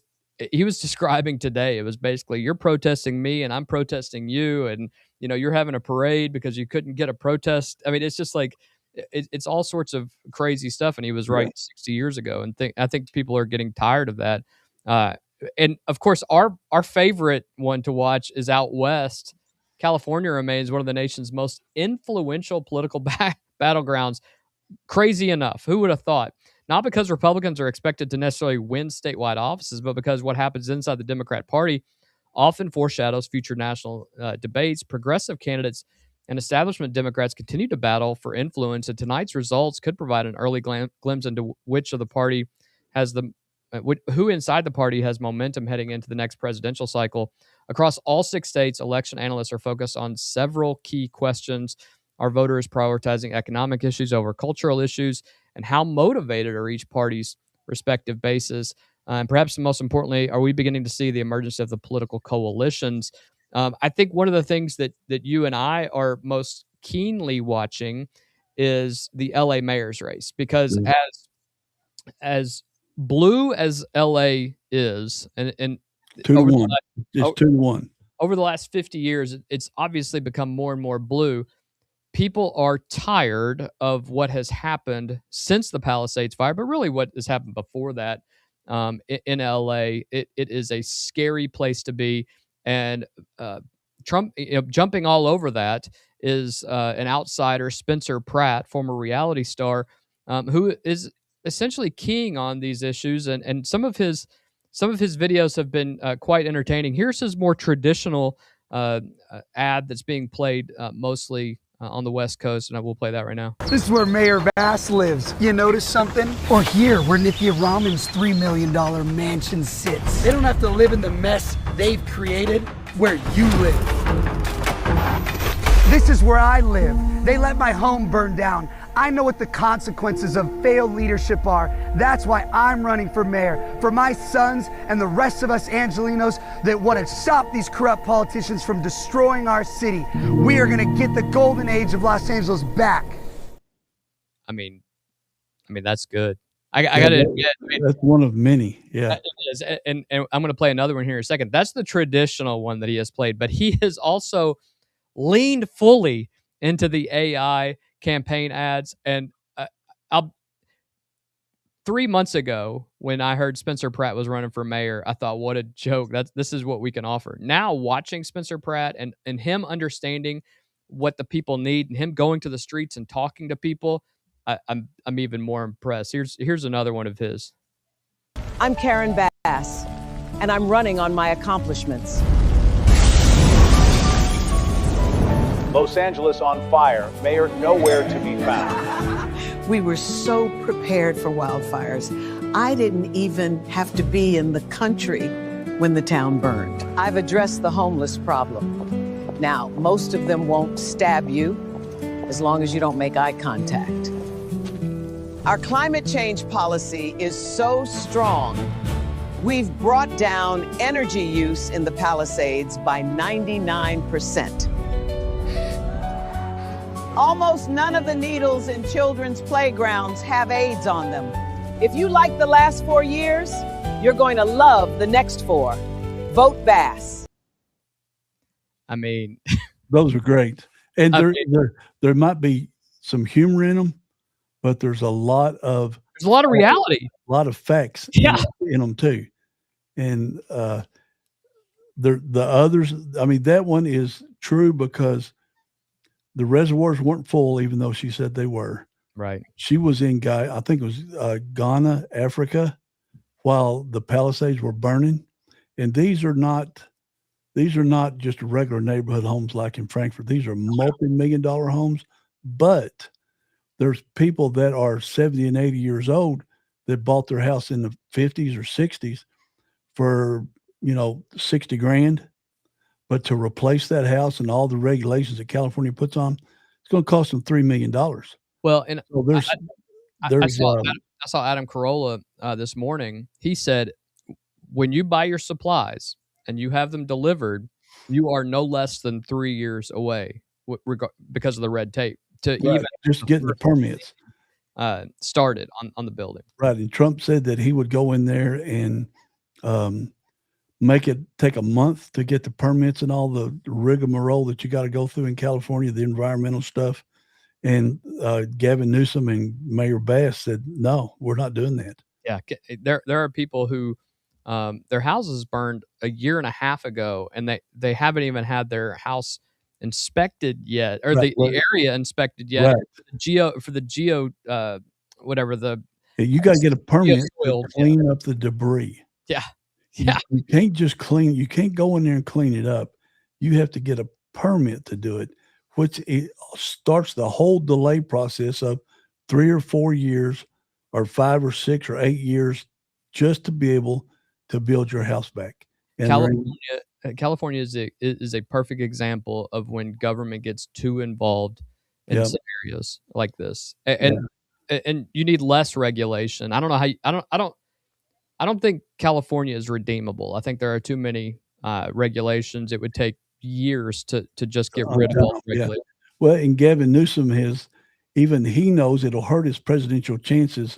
he was describing today. It was basically, you're protesting me and I'm protesting you, and you're having a parade because you couldn't get a protest. I mean, it's just like it's all sorts of crazy stuff. And he was right 60 years ago, and I think people are getting tired of that. And of course, our favorite one to watch is out west. California remains one of the nation's most influential political battlegrounds. Crazy enough. Who would have thought? Not because Republicans are expected to necessarily win statewide offices, but because what happens inside the Democrat Party often foreshadows future national debates. Progressive candidates and establishment Democrats continue to battle for influence, and tonight's results could provide an early glimpse into which of the party has who inside the party has momentum heading into the next presidential cycle. Across all 6 states, election analysts are focused on several key questions. Are voters prioritizing economic issues over cultural issues? And how motivated are each party's respective bases? And perhaps most importantly, are we beginning to see the emergence of the political coalitions? I think one of the things that you and I are most keenly watching is the LA mayor's race, because as blue as LA is, and 2-1. It's 2-1. Over the last 50 years, it's obviously become more and more blue. People are tired of what has happened since the Palisades fire, but really what has happened before that in LA. It is a scary place to be, and Trump, jumping all over that is an outsider, Spencer Pratt, former reality star, who is essentially keying on these issues, and some of his videos have been quite entertaining. Here's his more traditional ad that's being played mostly on the West Coast, and I will play that right now. This is where Mayor Bass lives. You notice something? Or here, where Nithya Raman's $3 million mansion sits. They don't have to live in the mess they've created where you live. This is where I live. They let my home burn down. I know what the consequences of failed leadership are. That's why I'm running for mayor. For my sons and the rest of us Angelinos that want to stop these corrupt politicians from destroying our city. We are going to get the golden age of Los Angeles back. I mean, that's good. I got to admit. That's one of many. Yeah. It is. And I'm going to play another one here in a second. That's the traditional one that he has played, but he has also leaned fully into the AI campaign ads. And 3 months ago, when I heard Spencer Pratt was running for mayor, I thought, what a joke. This is what we can offer. Now, watching Spencer Pratt and him understanding what the people need, and him going to the streets and talking to people, I'm even more impressed. Here's another one of his. I'm Karen Bass, and I'm running on my accomplishments. Los Angeles on fire, mayor nowhere to be found. We were so prepared for wildfires. I didn't even have to be in the country when the town burned. I've addressed the homeless problem. Now, most of them won't stab you as long as you don't make eye contact. Our climate change policy is so strong, we've brought down energy use in the Palisades by 99%. Almost none of the needles in children's playgrounds have AIDS on them. If you like the last 4 years, you're going to love the next 4. Vote Bass. I mean, those are great. And there might be some humor in them, but there's a lot of reality, a lot of facts in them too. And the others, I mean, that one is true because the reservoirs weren't full, even though she said they were. Right. She was in I think it was Ghana, Africa, while the Palisades were burning. And these are not just regular neighborhood homes like in Frankfurt. These are multi-million-dollar homes, but there's people that are 70 and 80 years old that bought their house in the 50s or 60s for, 60 grand. But to replace that house and all the regulations that California puts on, it's going to cost them $3 million. Well, and So I saw Adam Carolla this morning. He said, when you buy your supplies and you have them delivered, you are no less than 3 years away because of the red tape to even just getting the permits started on the building. Right. And Trump said that he would go in there and make it take a month to get the permits and all the rigmarole that you got to go through in California, the environmental stuff. And Gavin Newsom and Mayor Bass said, no, we're not doing that. Yeah. There are people who their houses burned a year and a half ago, and they haven't even had their house inspected yet, or the area inspected yet. Right. For the geo whatever the you got to get a permit to clean up the debris. Yeah. You can't just you can't go in there and clean it up. You have to get a permit to do it, which it starts the whole delay process of 3 or 4 years or 5 or 6 or 8 years just to be able to build your house back. And California is a perfect example of when government gets too involved in scenarios like this. And you need less regulation. I don't know how I don't think California is redeemable. I think there are too many regulations. It would take years to just get rid of all regulations. Well, and Gavin Newsom he knows it'll hurt his presidential chances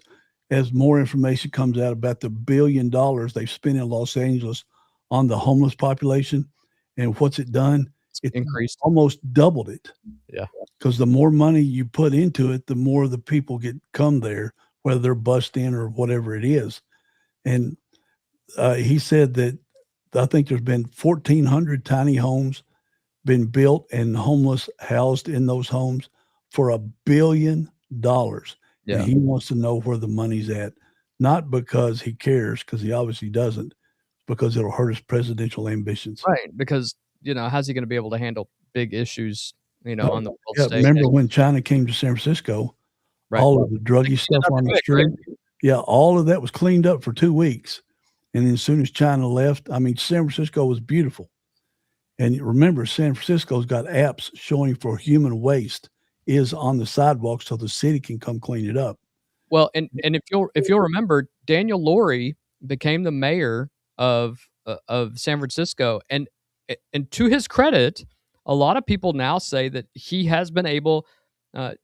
as more information comes out about the $1 billion they've spent in Los Angeles on the homeless population. And what's it done? It increased, almost doubled it. Yeah. Because the more money you put into it, the more the people come there, whether they're bussed in or whatever it is. And he said that I think there's been 1,400 tiny homes been built and homeless housed in those homes for $1 billion. Yeah. And he wants to know where the money's at, not because he cares, because he obviously doesn't, because it'll hurt his presidential ambitions. Right. Because, how's he going to be able to handle big issues, on the world stage? Remember when China came to San Francisco, all of the druggy stuff on the street? Yeah, all of that was cleaned up for 2 weeks. And then as soon as China left, San Francisco was beautiful. And remember, San Francisco's got apps showing for human waste is on the sidewalk so the city can come clean it up. Well, and if you'll remember, Daniel Lurie became the mayor of San Francisco, and to his credit, a lot of people now say that he has been able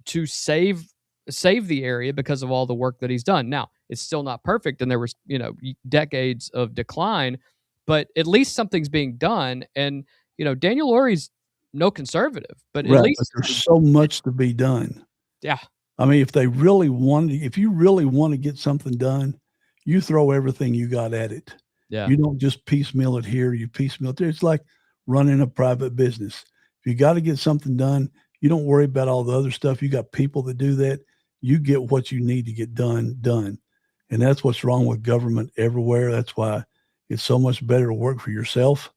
to save the area because of all the work that he's done. Now, it's still not perfect, and there was decades of decline, but at least something's being done. And Daniel Lurie's no conservative, but at least there's so much to be done. Yeah. If you really want to get something done, you throw everything you got at it. Yeah. You don't just piecemeal it here, you piecemeal it there. It's like running a private business. If you got to get something done, you don't worry about all the other stuff. You got people that do that. You get what you need to get done. And that's what's wrong with government everywhere. That's why it's so much better to work for yourself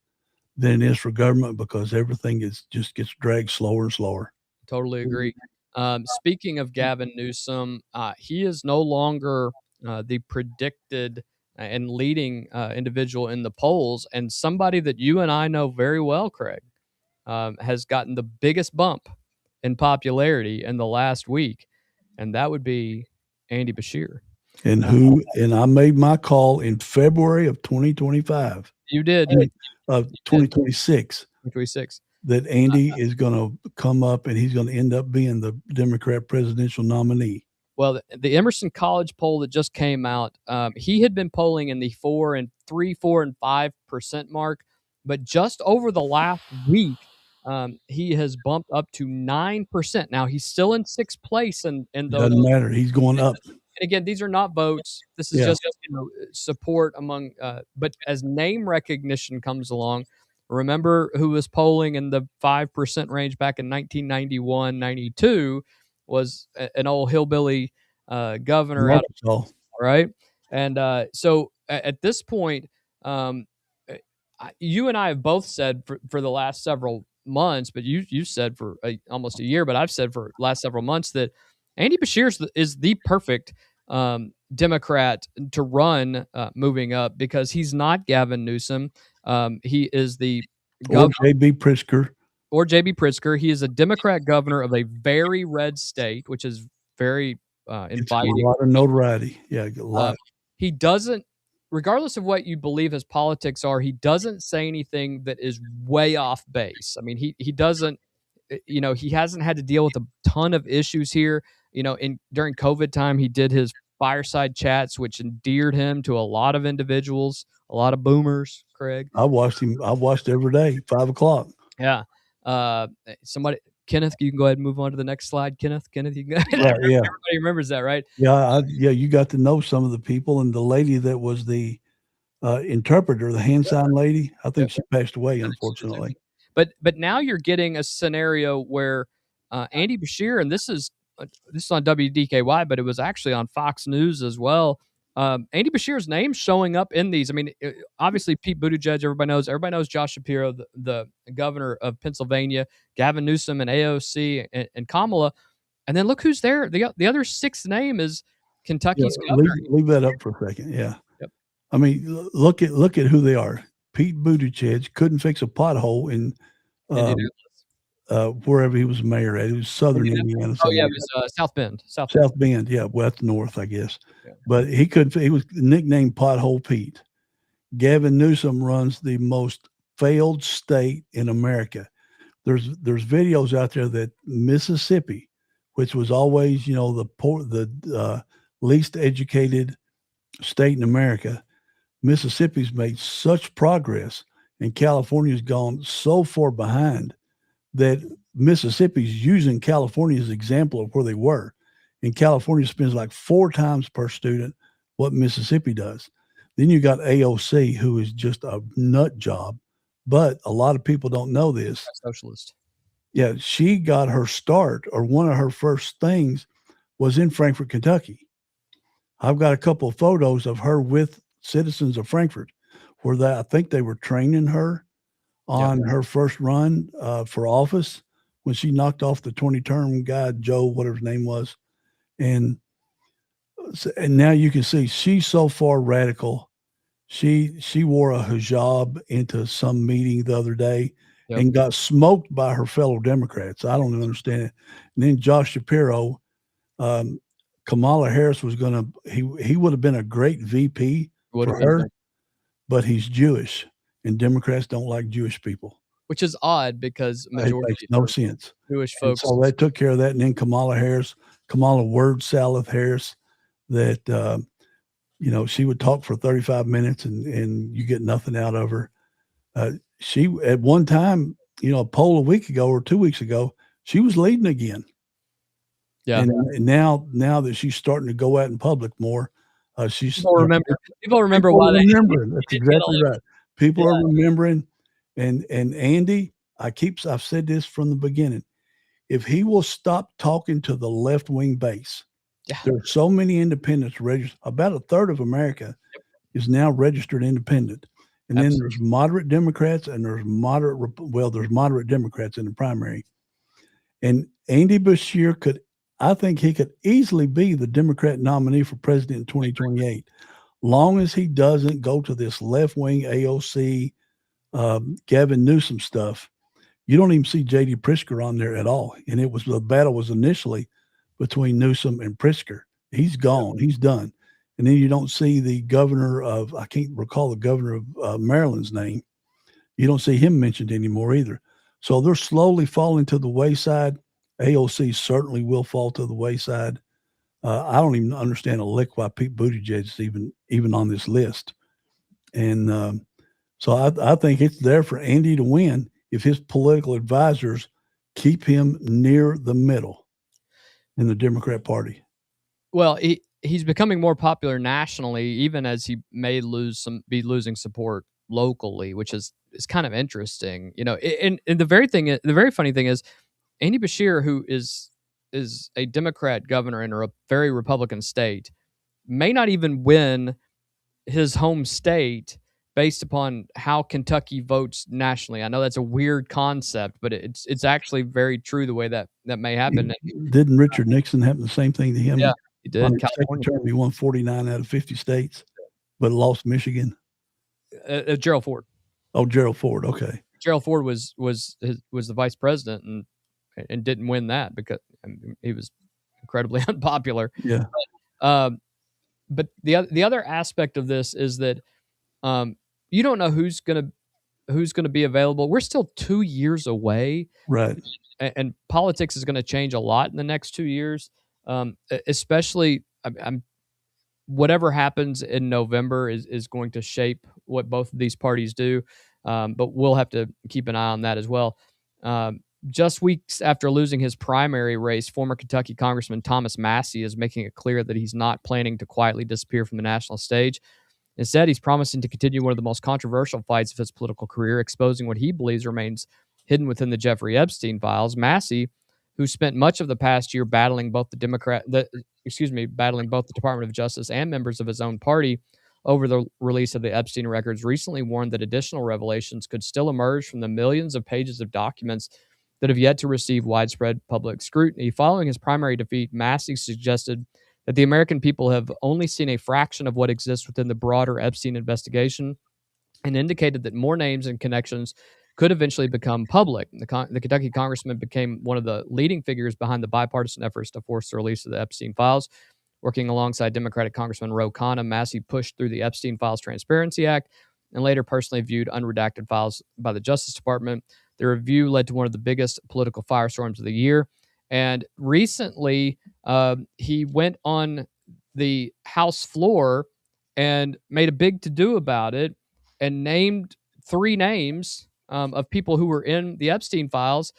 than it is for government, because everything just gets dragged slower and slower. Totally agree. Speaking of Gavin Newsom, he is no longer the predicted and leading individual in the polls, and somebody that you and I know very well, Craig, has gotten the biggest bump in popularity in the last week, and that would be Andy Beshear. And I made my call in February of 2025. You did. Of 2026. 2026. That Andy is going to come up and he's going to end up being the Democrat presidential nominee. Well, the Emerson College poll that just came out, he had been polling in the 4 and 5% mark, but just over the last week, he has bumped up to 9%. Now he's still in 6th place, and doesn't matter. He's going up. And again, these are not votes. This is just support among. But as name recognition comes along, Remember who was polling in the 5% range back in 1991, 92 was an old hillbilly governor out of Arkansas. right. And so at this point, uh, you and I have both said for the last several months, but you said for almost a year, but I've said for last several months that Andy Bashir is the perfect Democrat to run moving up because he's not Gavin Newsom. He is the Or governor J.B. Pritzker. or J.B. Pritzker. He is a Democrat governor of a very red state, which is very It's got a inviting. lot of notoriety. Yeah, a Uh, lot. he doesn't, regardless of what you believe his politics are, he doesn't say anything that is way off base. I mean, he doesn't, he hasn't had to deal with a ton of issues here. During COVID time, he did his fireside chats, which endeared him to a lot of individuals, a lot of boomers. Craig, I watched him. I watched every day, 5 o'clock. yeah. Somebody, Kenneth, you can go ahead and move on to the next slide. Kenneth, you can go ahead. Right, yeah. Everybody remembers that, right? Yeah, you got to know some of the people, and the lady that was the interpreter, the hand sign lady, I think she passed away, unfortunately. But now you're getting a scenario where Andy Bashir, and this is on WDKY, but it was actually on Fox News as well. Andy Bashir's name showing up in these. I mean, obviously Pete Buttigieg, everybody knows. Everybody knows Josh Shapiro, the governor of Pennsylvania, Gavin Newsom, and AOC, and Kamala. And then look who's there. The other sixth name is Kentucky's governor. Leave that up for a second. Yeah. Yep. I mean, look at who they are. Pete Buttigieg couldn't fix a pothole in wherever he was mayor at. It was southern Indiana. Oh yeah, it was South Bend. South Bend. Yeah, well, that's north, I guess. Yeah. But he was nicknamed Pothole Pete. Gavin Newsom runs the most failed state in America. There's videos out there that Mississippi, which was always, the least educated state in America, Mississippi's made such progress and California's gone so far behind that Mississippi's using California as an example of where they were. And California spends like 4 times per student what Mississippi does. Then you got AOC, who is just a nut job. But a lot of people don't know this. Socialist. Yeah, she got her start, or one of her first things was in Frankfort, Kentucky. I've got a couple of photos of her with citizens of Frankfort where I think they were training her on her first run for office when she knocked off the 20-term guy, Joe, whatever his name was. And now you can see she's so far radical. She wore a hijab into some meeting the other day and got smoked by her fellow Democrats. I don't understand it. And then Josh Shapiro, Kamala Harris was going to, he would have been a great VP for her, but he's Jewish and Democrats don't like Jewish people. Which is odd because majority makes no sense. Jewish folks. And so they took care of that. And then Kamala word salad Harris, that, she would talk for 35 minutes and you get nothing out of her. She, at one time, a poll a week ago or 2 weeks ago, she was leading again. Yeah. And now that she's starting to go out in public more, people remember why they remembering. That's exactly right. People are remembering. And Andy, I've said this from the beginning. If he will stop talking to the left wing base, there are so many independents registered. About a third of America is now registered independent. And then there's moderate Democrats and there's moderate Democrats in the primary. And Andy Bashir I think he could easily be the Democrat nominee for president in 2028, long as he doesn't go to this left-wing AOC, Gavin Newsom stuff. You don't even see J.D. Pritzker on there at all. And the battle was initially between Newsom and Pritzker. He's gone. He's done. And then you don't see the governor of, I can't recall the governor of Maryland's name. You don't see him mentioned anymore either. So they're slowly falling to the wayside. AOC certainly will fall to the wayside. I don't even understand a lick why Pete Buttigieg is even on this list. And so I think it's there for Andy to win if his political advisors keep him near the middle in the Democrat Party. Well, he's becoming more popular nationally, even as he may be losing support locally, which is kind of interesting. You know, and the very funny thing is, Andy Bashir, who is a Democrat governor in a very Republican state, may not even win his home state based upon how Kentucky votes nationally. I know that's a weird concept, but it's actually very true the way that may happen. Didn't Richard Nixon happen the same thing to him? Yeah, he did. On his second term, he won 49 out of 50 states, but lost Michigan. Gerald Ford. Oh, Gerald Ford. Okay. Gerald Ford was the vice president and didn't win that because he was incredibly unpopular. Yeah. But the other aspect of this is that you don't know who's gonna be available. We're still 2 years away, right? And politics is going to change a lot in the next 2 years. Especially, whatever happens in November is going to shape what both of these parties do. But we'll have to keep an eye on that as well. Just weeks after losing his primary race, former Kentucky Congressman Thomas Massie is making it clear that he's not planning to quietly disappear from the national stage. Instead, he's promising to continue one of the most controversial fights of his political career, exposing what he believes remains hidden within the Jeffrey Epstein files. Massie, who spent much of the past year battling both the Department of Justice and members of his own party over the release of the Epstein records, recently warned that additional revelations could still emerge from the millions of pages of documents that have yet to receive widespread public scrutiny. Following his primary defeat, Massie suggested that the American people have only seen a fraction of what exists within the broader Epstein investigation, and indicated that more names and connections could eventually become public. The Kentucky congressman became one of the leading figures behind the bipartisan efforts to force the release of the Epstein files. Working alongside Democratic Congressman Ro Khanna, Massie pushed through the Epstein Files Transparency Act and later personally viewed unredacted files by the Justice Department. The review led to one of the biggest political firestorms of the year. And recently, he went on the House floor and made a big to-do about it and named 3 names of people who were in the Epstein files,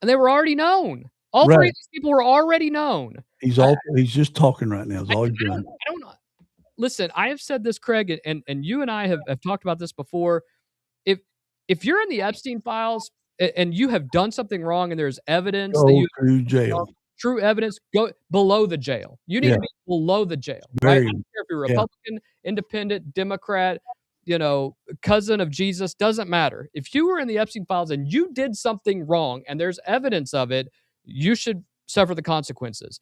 and they were already known. All 3 of these people were already known. He's just talking right now. Is all he's doing. I don't know. Listen, I have said this, Craig, and you and I have talked about this before. If you're in the Epstein files and you have done something wrong and there's evidence that you to jail, true evidence, go below the jail. You need to be below the jail. Right? I don't care if you're Republican, Independent, Democrat, cousin of Jesus, doesn't matter. If you were in the Epstein files and you did something wrong and there's evidence of it, you should suffer the consequences.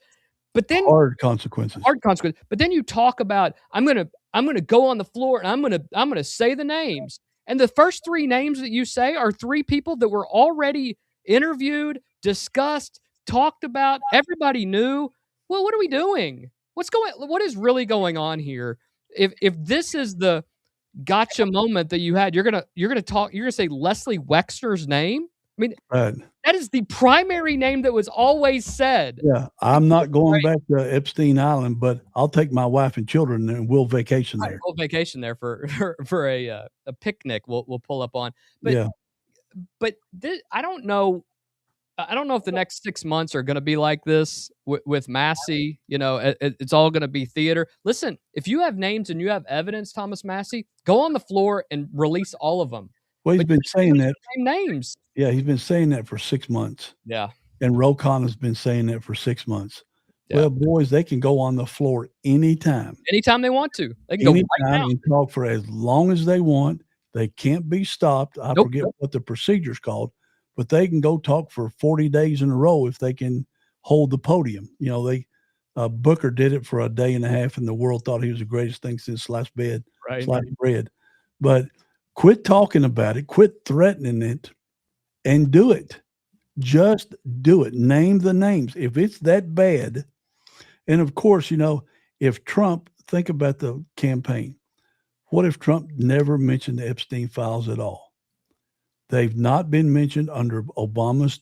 But then hard consequences. But then you talk about I'm gonna go on the floor and I'm gonna say the names. And the first 3 names that you say are 3 people that were already interviewed, discussed, talked about. Everybody knew. Well, what are we doing? What is really going on here? If this is the gotcha moment that you had, you're gonna say Leslie Wexner's name. I mean, that is the primary name that was always said. Yeah, I'm not going back to Epstein Island, but I'll take my wife and children and we'll vacation there. We'll vacation there for a picnic. We'll pull up on. But I don't know. I don't know if the next 6 months are going to be like this with Massie. It's all going to be theater. Listen, if you have names and you have evidence, Thomas Massie, go on the floor and release all of them. Well, he's been saying that. Same names. Yeah, he's been saying that for 6 months. Yeah. And Ro Khanna's been saying that for 6 months. Yeah. Well, boys, they can go on the floor anytime. Anytime they want to. They can go right now and talk for as long as they want. They can't be stopped. I forget what the procedure's called, but they can go talk for 40 days in a row if they can hold the podium. Booker did it for a day and a half, and the world thought he was the greatest thing since sliced bread. But quit talking about it, quit threatening it, and do it. Just do it. Name the names. If it's that bad, and of course, if Trump, think about the campaign. What if Trump never mentioned the Epstein files at all? They've not been mentioned under Obama's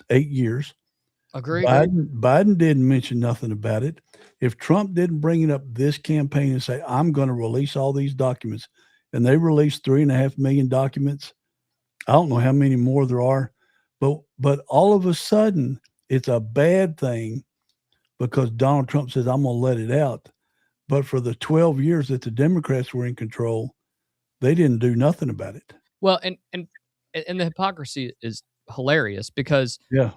8 years. Agreed. Biden didn't mention nothing about it. If Trump didn't bring it up this campaign and say, I'm going to release all these documents, and they released 3.5 million documents, I don't know how many more there are, but all of a sudden it's a bad thing because Donald Trump says, I'm going to let it out. But for the 12 years that the Democrats were in control, They didn't do nothing about it. Well, and the hypocrisy is hilarious because Yeah.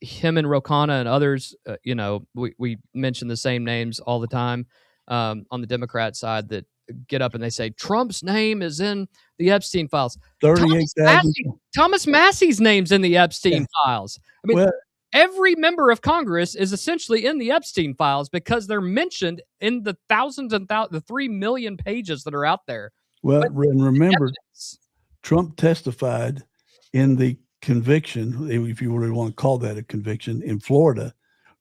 him and Rokana and others, we mention the same names all the time on the Democrat side that get up and they say Trump's name is in the Epstein files. 38,000. Thomas Massey's name's in the Epstein files. I mean, Well, every member of Congress is essentially in the Epstein files because they're mentioned in the thousands and the 3 million pages that are out there. well, But and remember, evidence. Trump testified in the conviction, if you really want to call that a conviction, in Florida.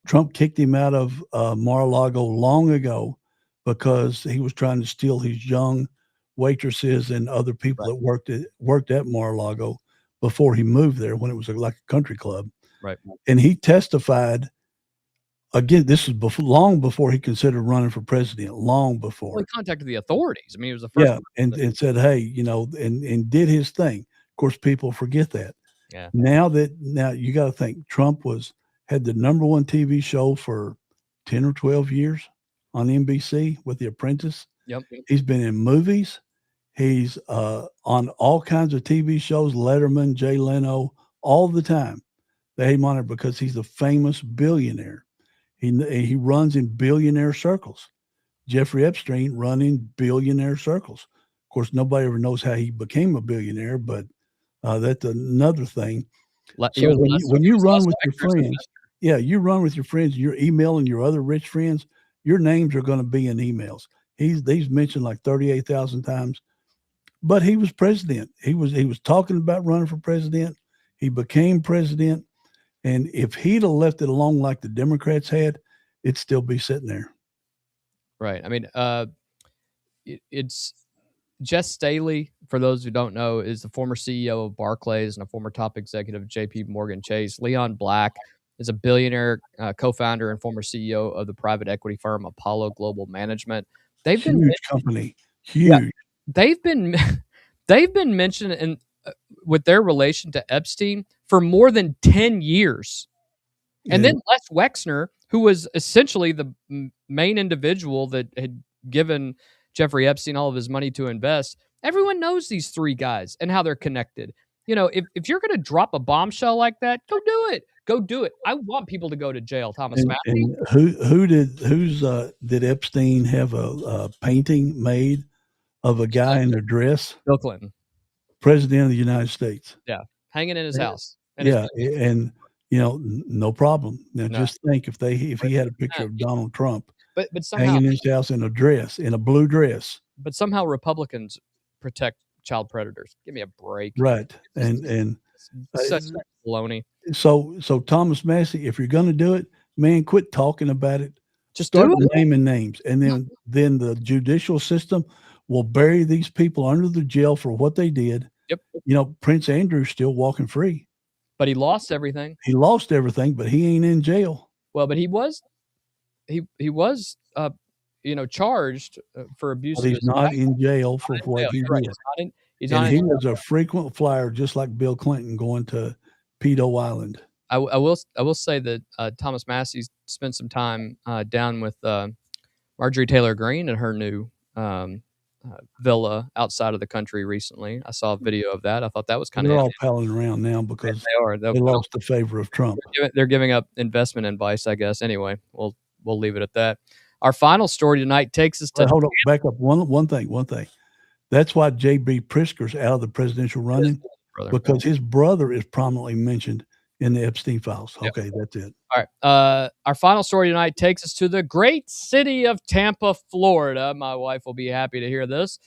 Trump kicked him out of Mar-a-Lago long ago because he was trying to steal his young waitresses and other people that worked at Mar-a-Lago before he moved there when it was like a country club. Right. And he testified again. This was long before he considered running for president. Long before. Well, he contacted the authorities. I mean, he was the first. Yeah, and said, hey, and did his thing. Of course, people forget that. Yeah. Now you got to think Trump had the number one TV show for 10 or 12 years on NBC with The Apprentice. Yep. He's been in movies. He's on all kinds of TV shows, Letterman, Jay Leno, all the time. They hate him on it because he's a famous billionaire. He runs in billionaire circles. Jeffrey Epstein run in billionaire circles. Of course, nobody ever knows how he became a billionaire, but that's another thing. So when you run with your friends, you run with your friends, you're emailing your other rich friends, your names are going to be in emails. He's mentioned like 38,000 times, but he was president. He was talking about running for president. He became president. And if he'd have left it alone like the Democrats had, it'd still be sitting there. Right. I mean, it's Jess Staley, for those who don't know, is the former CEO of Barclays and a former top executive of JP Morgan Chase. Leon Black is a billionaire, co-founder and former CEO of the private equity firm Apollo Global Management. They've been huge company. Huge. Yeah, they've been mentioned in with their relation to Epstein for more than 10 years. And then Les Wexner, who was essentially the main individual that had given Jeffrey Epstein all of his money to invest, everyone knows these three guys and how they're connected. If you're going to drop a bombshell like that, go do it. Go do it. I want people to go to jail, Thomas Massey. And did Epstein have a painting made of a guy in a dress? Bill Clinton. President of the United States. Yeah. Hanging in his house. And no problem. Now just think if he had a picture of Donald Trump but somehow, hanging in his house in a blue dress. But somehow Republicans protect child predators. Give me a break. Right. And such baloney. So Thomas Massey, if you're going to do it, man, quit talking about it. Just start do it. naming names, and then the judicial system will bury these people under the jail for what they did. Yep. Prince Andrew's still walking free, but he lost everything. He lost everything, but he ain't in jail. Well, but he was charged for abuse. But he's not in jail for what he did. He was a frequent flyer, just like Bill Clinton going to Pedo Island. I will say that Thomas Massey spent some time down with Marjorie Taylor Greene in her new villa outside of the country recently. I saw a video of that. I thought that was kind of. They're all palling around now because they lost the favor of Trump. They're giving up investment advice, I guess. Anyway, we'll leave it at that. Our final story tonight takes us to. Hold up, back up one thing. That's why J.B. Pritzker's out of the presidential running, because his brother is prominently mentioned in the Epstein files. Yep. Okay, that's it. All right. Our final story tonight takes us to the great city of Tampa, Florida. My wife will be happy to hear this,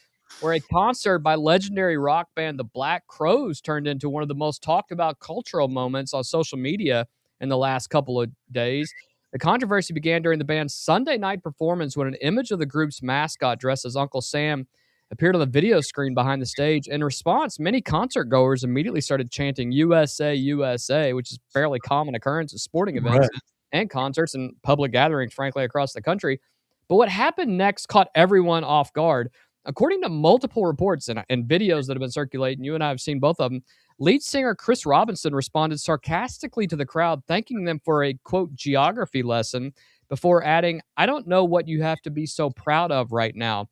where a concert by legendary rock band The Black Crowes turned into one of the most talked about cultural moments on social media in the last couple of days. The controversy began during the band's Sunday night performance when an image of the group's mascot dressed as Uncle Sam appeared on the video screen behind the stage. In response, many concert goers immediately started chanting USA, USA, which is a fairly common occurrence at sporting events and concerts and public gatherings, frankly, across the country. But what happened next caught everyone off guard. According to multiple reports and videos that have been circulating, you and I have seen both of them, lead singer Chris Robinson responded sarcastically to the crowd, thanking them for a, quote, geography lesson before adding, "I don't know what you have to be so proud of right now."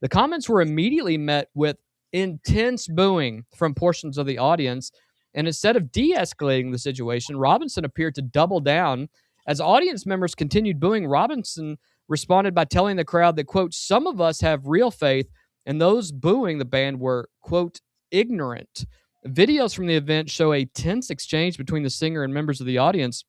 The comments were immediately met with intense booing from portions of the audience. And instead of de-escalating the situation, Robinson appeared to double down. As audience members continued booing, Robinson responded by telling the crowd that, quote, some of us have real faith, and those booing the band were, quote, ignorant. Videos from the event show a tense exchange between the singer and members of the audience.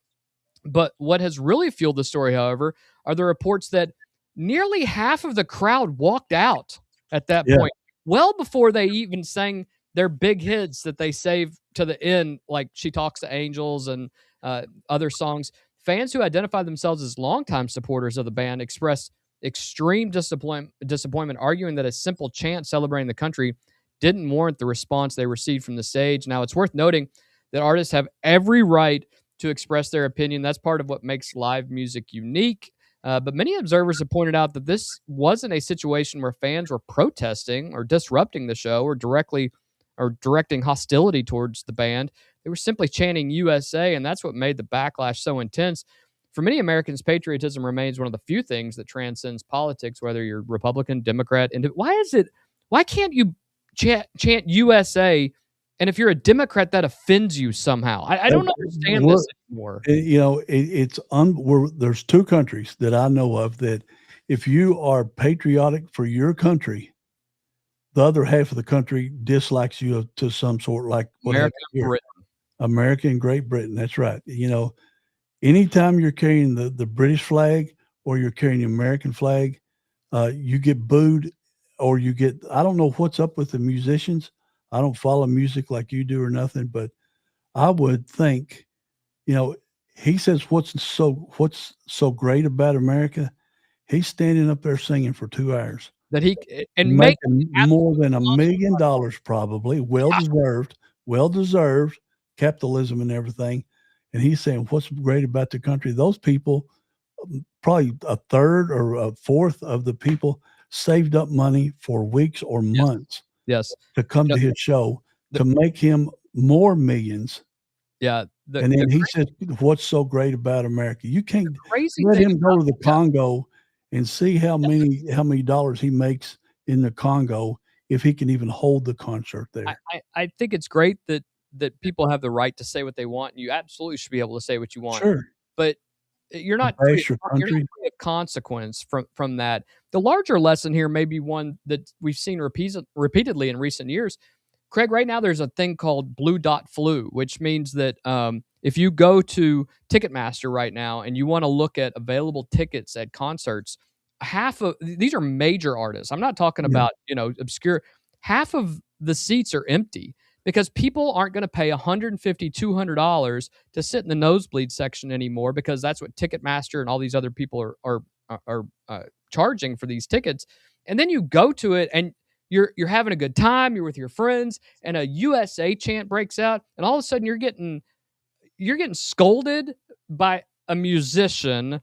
But what has really fueled the story, however, are the reports that nearly half of the crowd walked out at that point, well before they even sang their big hits that they save to the end, like She Talks to Angels and other songs. Fans who identify themselves as longtime supporters of the band expressed extreme disappointment, arguing that a simple chant celebrating the country didn't warrant the response they received from the stage. Now, it's worth noting that artists have every right to express their opinion. That's part of what makes live music unique. But many observers have pointed out that this wasn't a situation where fans were protesting or disrupting the show or directing hostility towards the band. They were simply chanting USA, and that's what made the backlash so intense. For many Americans, patriotism remains one of the few things that transcends politics, whether you're Republican, Democrat. And why can't you chant USA? And if you're a Democrat, that offends you somehow. I don't understand this anymore. There's two countries that I know of that if you are patriotic for your country, the other half of the country dislikes you to some sort, like America and Britain. America and Great Britain. That's right. Anytime you're carrying the British flag or you're carrying the American flag, you get booed or I don't know what's up with the musicians. I don't follow music like you do or nothing, but I would think, he says, what's so great about America? He's standing up there singing for 2 hours. That he and making more than $1 million, probably well deserved, capitalism and everything. And he's saying, what's great about the country? Those people, probably a third or a fourth of the people saved up money for weeks or months. Yes. To come to his show to make him more millions. Yeah. And then he said, what's so great about America? You can't let him go to the Congo and see how many dollars he makes in the Congo if he can even hold the concert there. I think it's great that people have the right to say what they want. And you absolutely should be able to say what you want. Sure. But you're not free of consequence from that. The larger lesson here may be one that we've seen repeatedly in recent years. Craig, right now there's a thing called Blue Dot Flu, which means that if you go to Ticketmaster right now and you want to look at available tickets at concerts, half of these are major artists. I'm not talking about obscure. Half of the seats are empty because people aren't going to pay $150, $200 to sit in the nosebleed section anymore, because that's what Ticketmaster and all these other people are charging for these tickets. And then you go to it and you're having a good time, you're with your friends, and a USA chant breaks out, and all of a sudden you're getting scolded by a musician,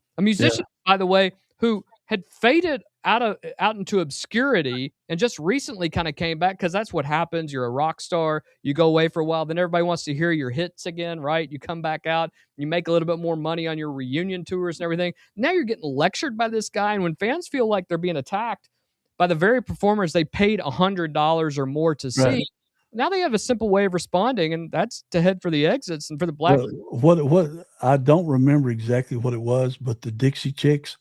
by the way, who had faded out into obscurity and just recently kind of came back, because that's what happens. You're a rock star, you go away for a while, then everybody wants to hear your hits again, right? You come back out, you make a little bit more money on your reunion tours and everything. Now you're getting lectured by this guy, and when fans feel like they're being attacked by the very performers they paid $100 or more to see, right, now they have a simple way of responding, and that's to head for the exits and for the black. What I don't remember exactly what it was, but the Dixie Chicks,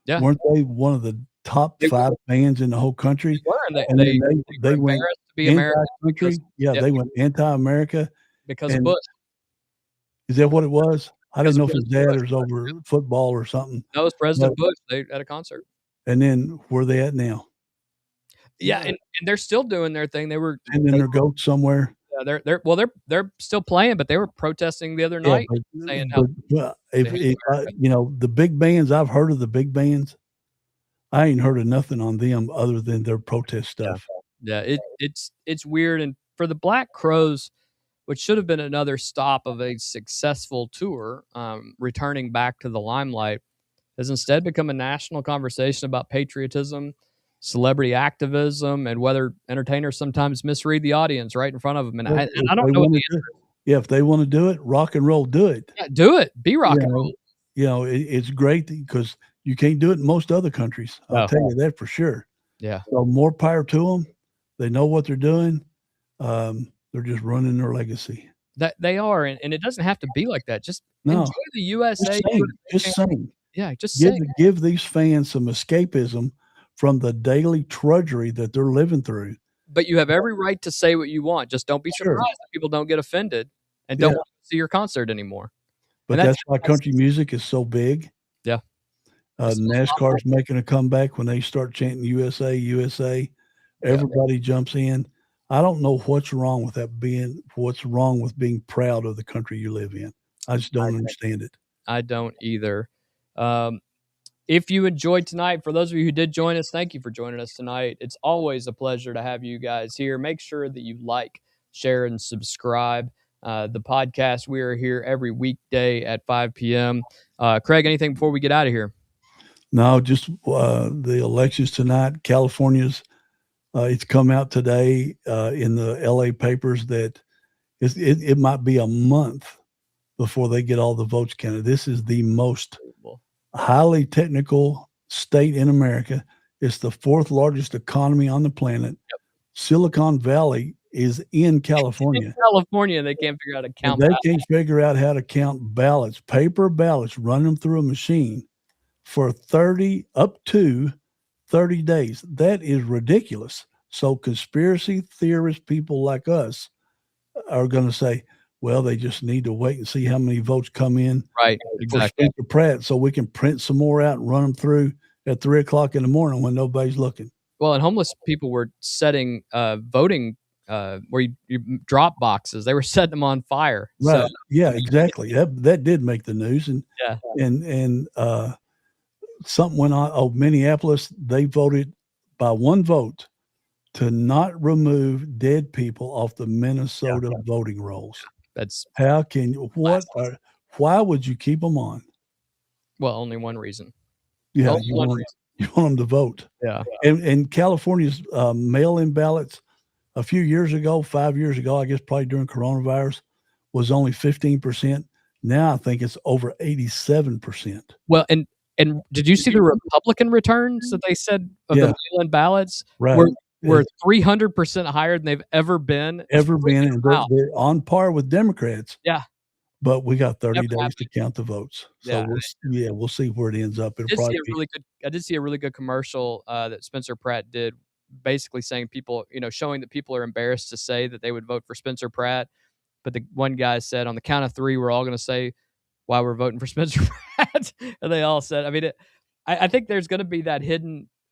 weren't they one of the top 5 bands in the whole country? They went to be anti-country. They went anti-America because of Bush. Is that what it was? I don't know if his dad was over football or something. No, it was President Bush. They at a concert. And then where are they at now? Yeah, and they're still doing their thing. They were and then their goat somewhere. Yeah, they're still playing, but they were protesting the other night, saying the big bands. I've heard of the big bands. I ain't heard of nothing on them other than their protest stuff. Yeah, it's weird. And for the Black Crowes, which should have been another stop of a successful tour, returning back to the limelight, has instead become a national conversation about patriotism, celebrity activism, and whether entertainers sometimes misread the audience right in front of them. And I don't know what the answer is. Yeah, if they want to do it, rock and roll, do it. Yeah, do it. Be rock and roll. It's great because you can't do it in most other countries. I'll tell you that for sure. Yeah. So more power to them. They know what they're doing. They're just running their legacy. That they are, and it doesn't have to be like that. Just No, enjoy the USA. just sing. Yeah, just sing. Give these fans some escapism from the daily drudgery that they're living through. But you have every right to say what you want. Just don't be Sure. surprised if people don't get offended and Yeah. don't want to see your concert anymore. But And that's why country music is so big. Yeah. NASCAR's making a comeback when they start chanting USA, USA. Everybody jumps in. I don't know what's wrong with what's wrong with being proud of the country you live in. I just don't understand it. I don't either. If you enjoyed tonight, for those of you who did join us, thank you for joining us tonight. It's always a pleasure to have you guys here. Make sure that you like, share, and subscribe. The podcast, we are here every weekday at 5 p.m. Craig, anything before we get out of here? No, just the elections tonight. California's, it's come out today in the LA papers that it might be a month before they get all the votes counted. This is the most highly technical state in America. It's the fourth largest economy on the planet. Silicon Valley is in California. California, they can't figure out how to count. They can't figure out how to count ballots, paper ballots, run them through a machine for up to 30 days. That is ridiculous. So conspiracy theorist people like us are going to say, well, they just need to wait and see how many votes come in for Spencer Pratt so we can print some more out and run them through at 3 o'clock in the morning when nobody's looking. Well, and homeless people were setting voting where you drop boxes. They were setting them on fire. Right. So, yeah, exactly. That did make the news. And something went on. Oh, Minneapolis, they voted by one vote to not remove dead people off the Minnesota voting rolls. That's how can you, why would you keep them on? Well, only one reason. Yeah, you want them to vote. Yeah. And California's mail-in ballots a few years ago, 5 years ago, I guess probably during coronavirus, was only 15%. Now I think it's over 87%. Well, and did you see the Republican returns that they said of the mail-in ballots? Right. Were 300% higher than they've ever been. And they're on par with Democrats. Yeah. But we got 30 days to count the votes. So we'll see where it ends up. I did see a really good commercial that Spencer Pratt did, basically saying showing that people are embarrassed to say that they would vote for Spencer Pratt. But the one guy said, on the count of three, we're all going to say why we're voting for Spencer Pratt. And they all said, I mean, I think there's going to be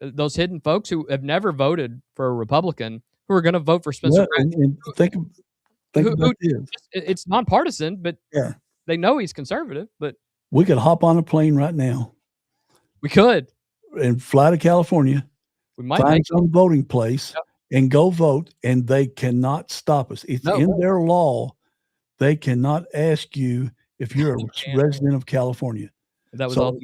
those hidden folks who have never voted for a Republican who are going to vote for Spencer Pratt. And think about this. It's nonpartisan, but they know he's conservative. But we could hop on a plane right now. We could. And fly to California. We might find some voting place and go vote, and they cannot stop us. It's in their law. They cannot ask you if you're a resident of California. That was, also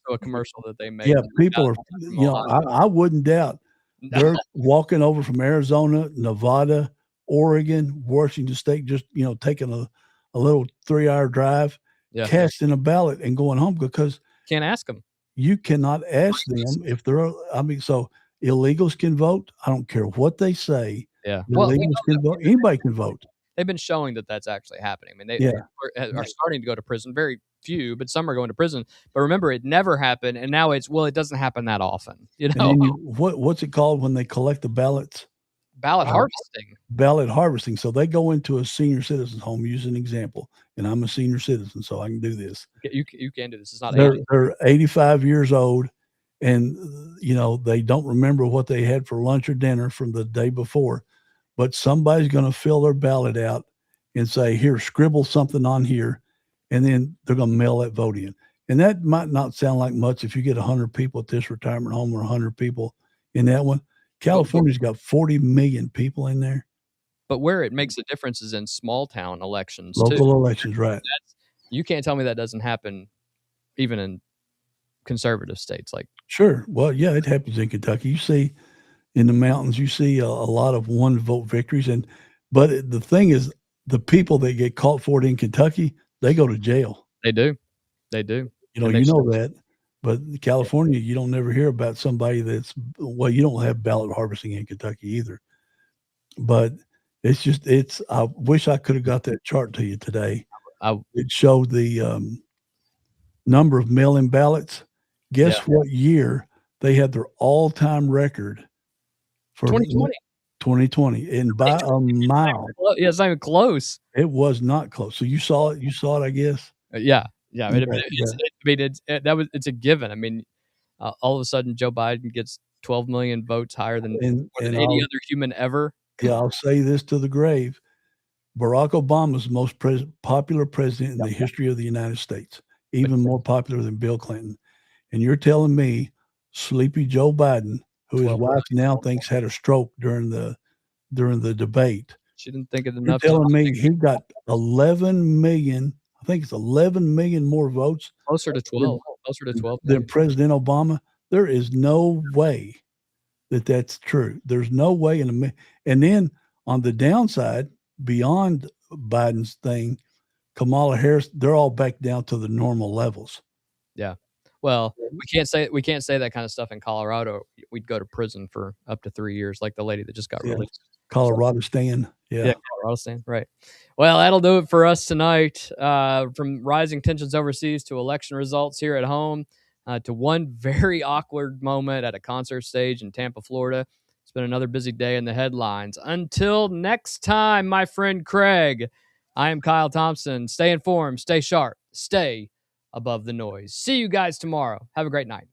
a commercial that they made. Yeah, people are, I wouldn't doubt they're walking over from Arizona, Nevada, Oregon, Washington State, just, taking a little 3-hour drive, casting a ballot and going home because can't ask them. You cannot ask them if they're, so illegals can vote. I don't care what they say. Yeah. Illegals can vote. Anybody can vote. They've been showing that that's actually happening. I mean, they are starting to go to prison. Very few, but some are going to prison. But remember, it never happened, and now it doesn't happen that often. What's it called when they collect the ballots? Ballot harvesting. Ballot harvesting. So they go into a senior citizen's home. Use an example, and I'm a senior citizen, so I can do this. You can do this. It's not. They're 85 years old, and they don't remember what they had for lunch or dinner from the day before. But somebody's going to fill their ballot out and say, here, scribble something on here. And then they're going to mail that vote in. And that might not sound like much if you get 100 people at this retirement home or 100 people in that one. California's got 40 million people in there. But where it makes a difference is in small town elections. Local elections, right. You can't tell me that doesn't happen even in conservative states. Sure. Well, yeah, it happens in Kentucky. You see in the mountains, you see a lot of one vote victories. But the thing is, the people that get caught for it in Kentucky, they go to jail. They do. You know that. But California, you don't never hear about somebody well, you don't have ballot harvesting in Kentucky either. But I wish I could have got that chart to you today. It showed the number of mail-in ballots. Guess what year they had their all-time record for 2020. 2020, and by a mile. Yeah, it's not even close. It was not close. So you saw it. You saw it, I guess. Yeah. It's a given. I mean, all of a sudden, Joe Biden gets 12 million votes higher than any other human ever. I'll say this to the grave: Barack Obama is the most popular president in the history of the United States, even more popular than Bill Clinton. And you're telling me, sleepy Joe Biden, who his wife now thinks had a stroke during the debate. She didn't think it enough. You're telling me he got 11 million. I think it's 11 million more votes. Closer to 12. Than President Obama. There is no way that's true. There's no way and then on the downside, beyond Biden's thing, Kamala Harris, they're all back down to the normal levels. Yeah. Well, we can't say that kind of stuff in Colorado. We'd go to prison for up to 3 years, like the lady that just got released. Colorado Stan. Yeah, Colorado Stan. Right. Well, that'll do it for us tonight. From rising tensions overseas to election results here at home, to one very awkward moment at a concert stage in Tampa, Florida. It's been another busy day in the headlines. Until next time, my friend Craig, I am Kyle Thompson. Stay informed, stay sharp, stay above the noise. See you guys tomorrow. Have a great night.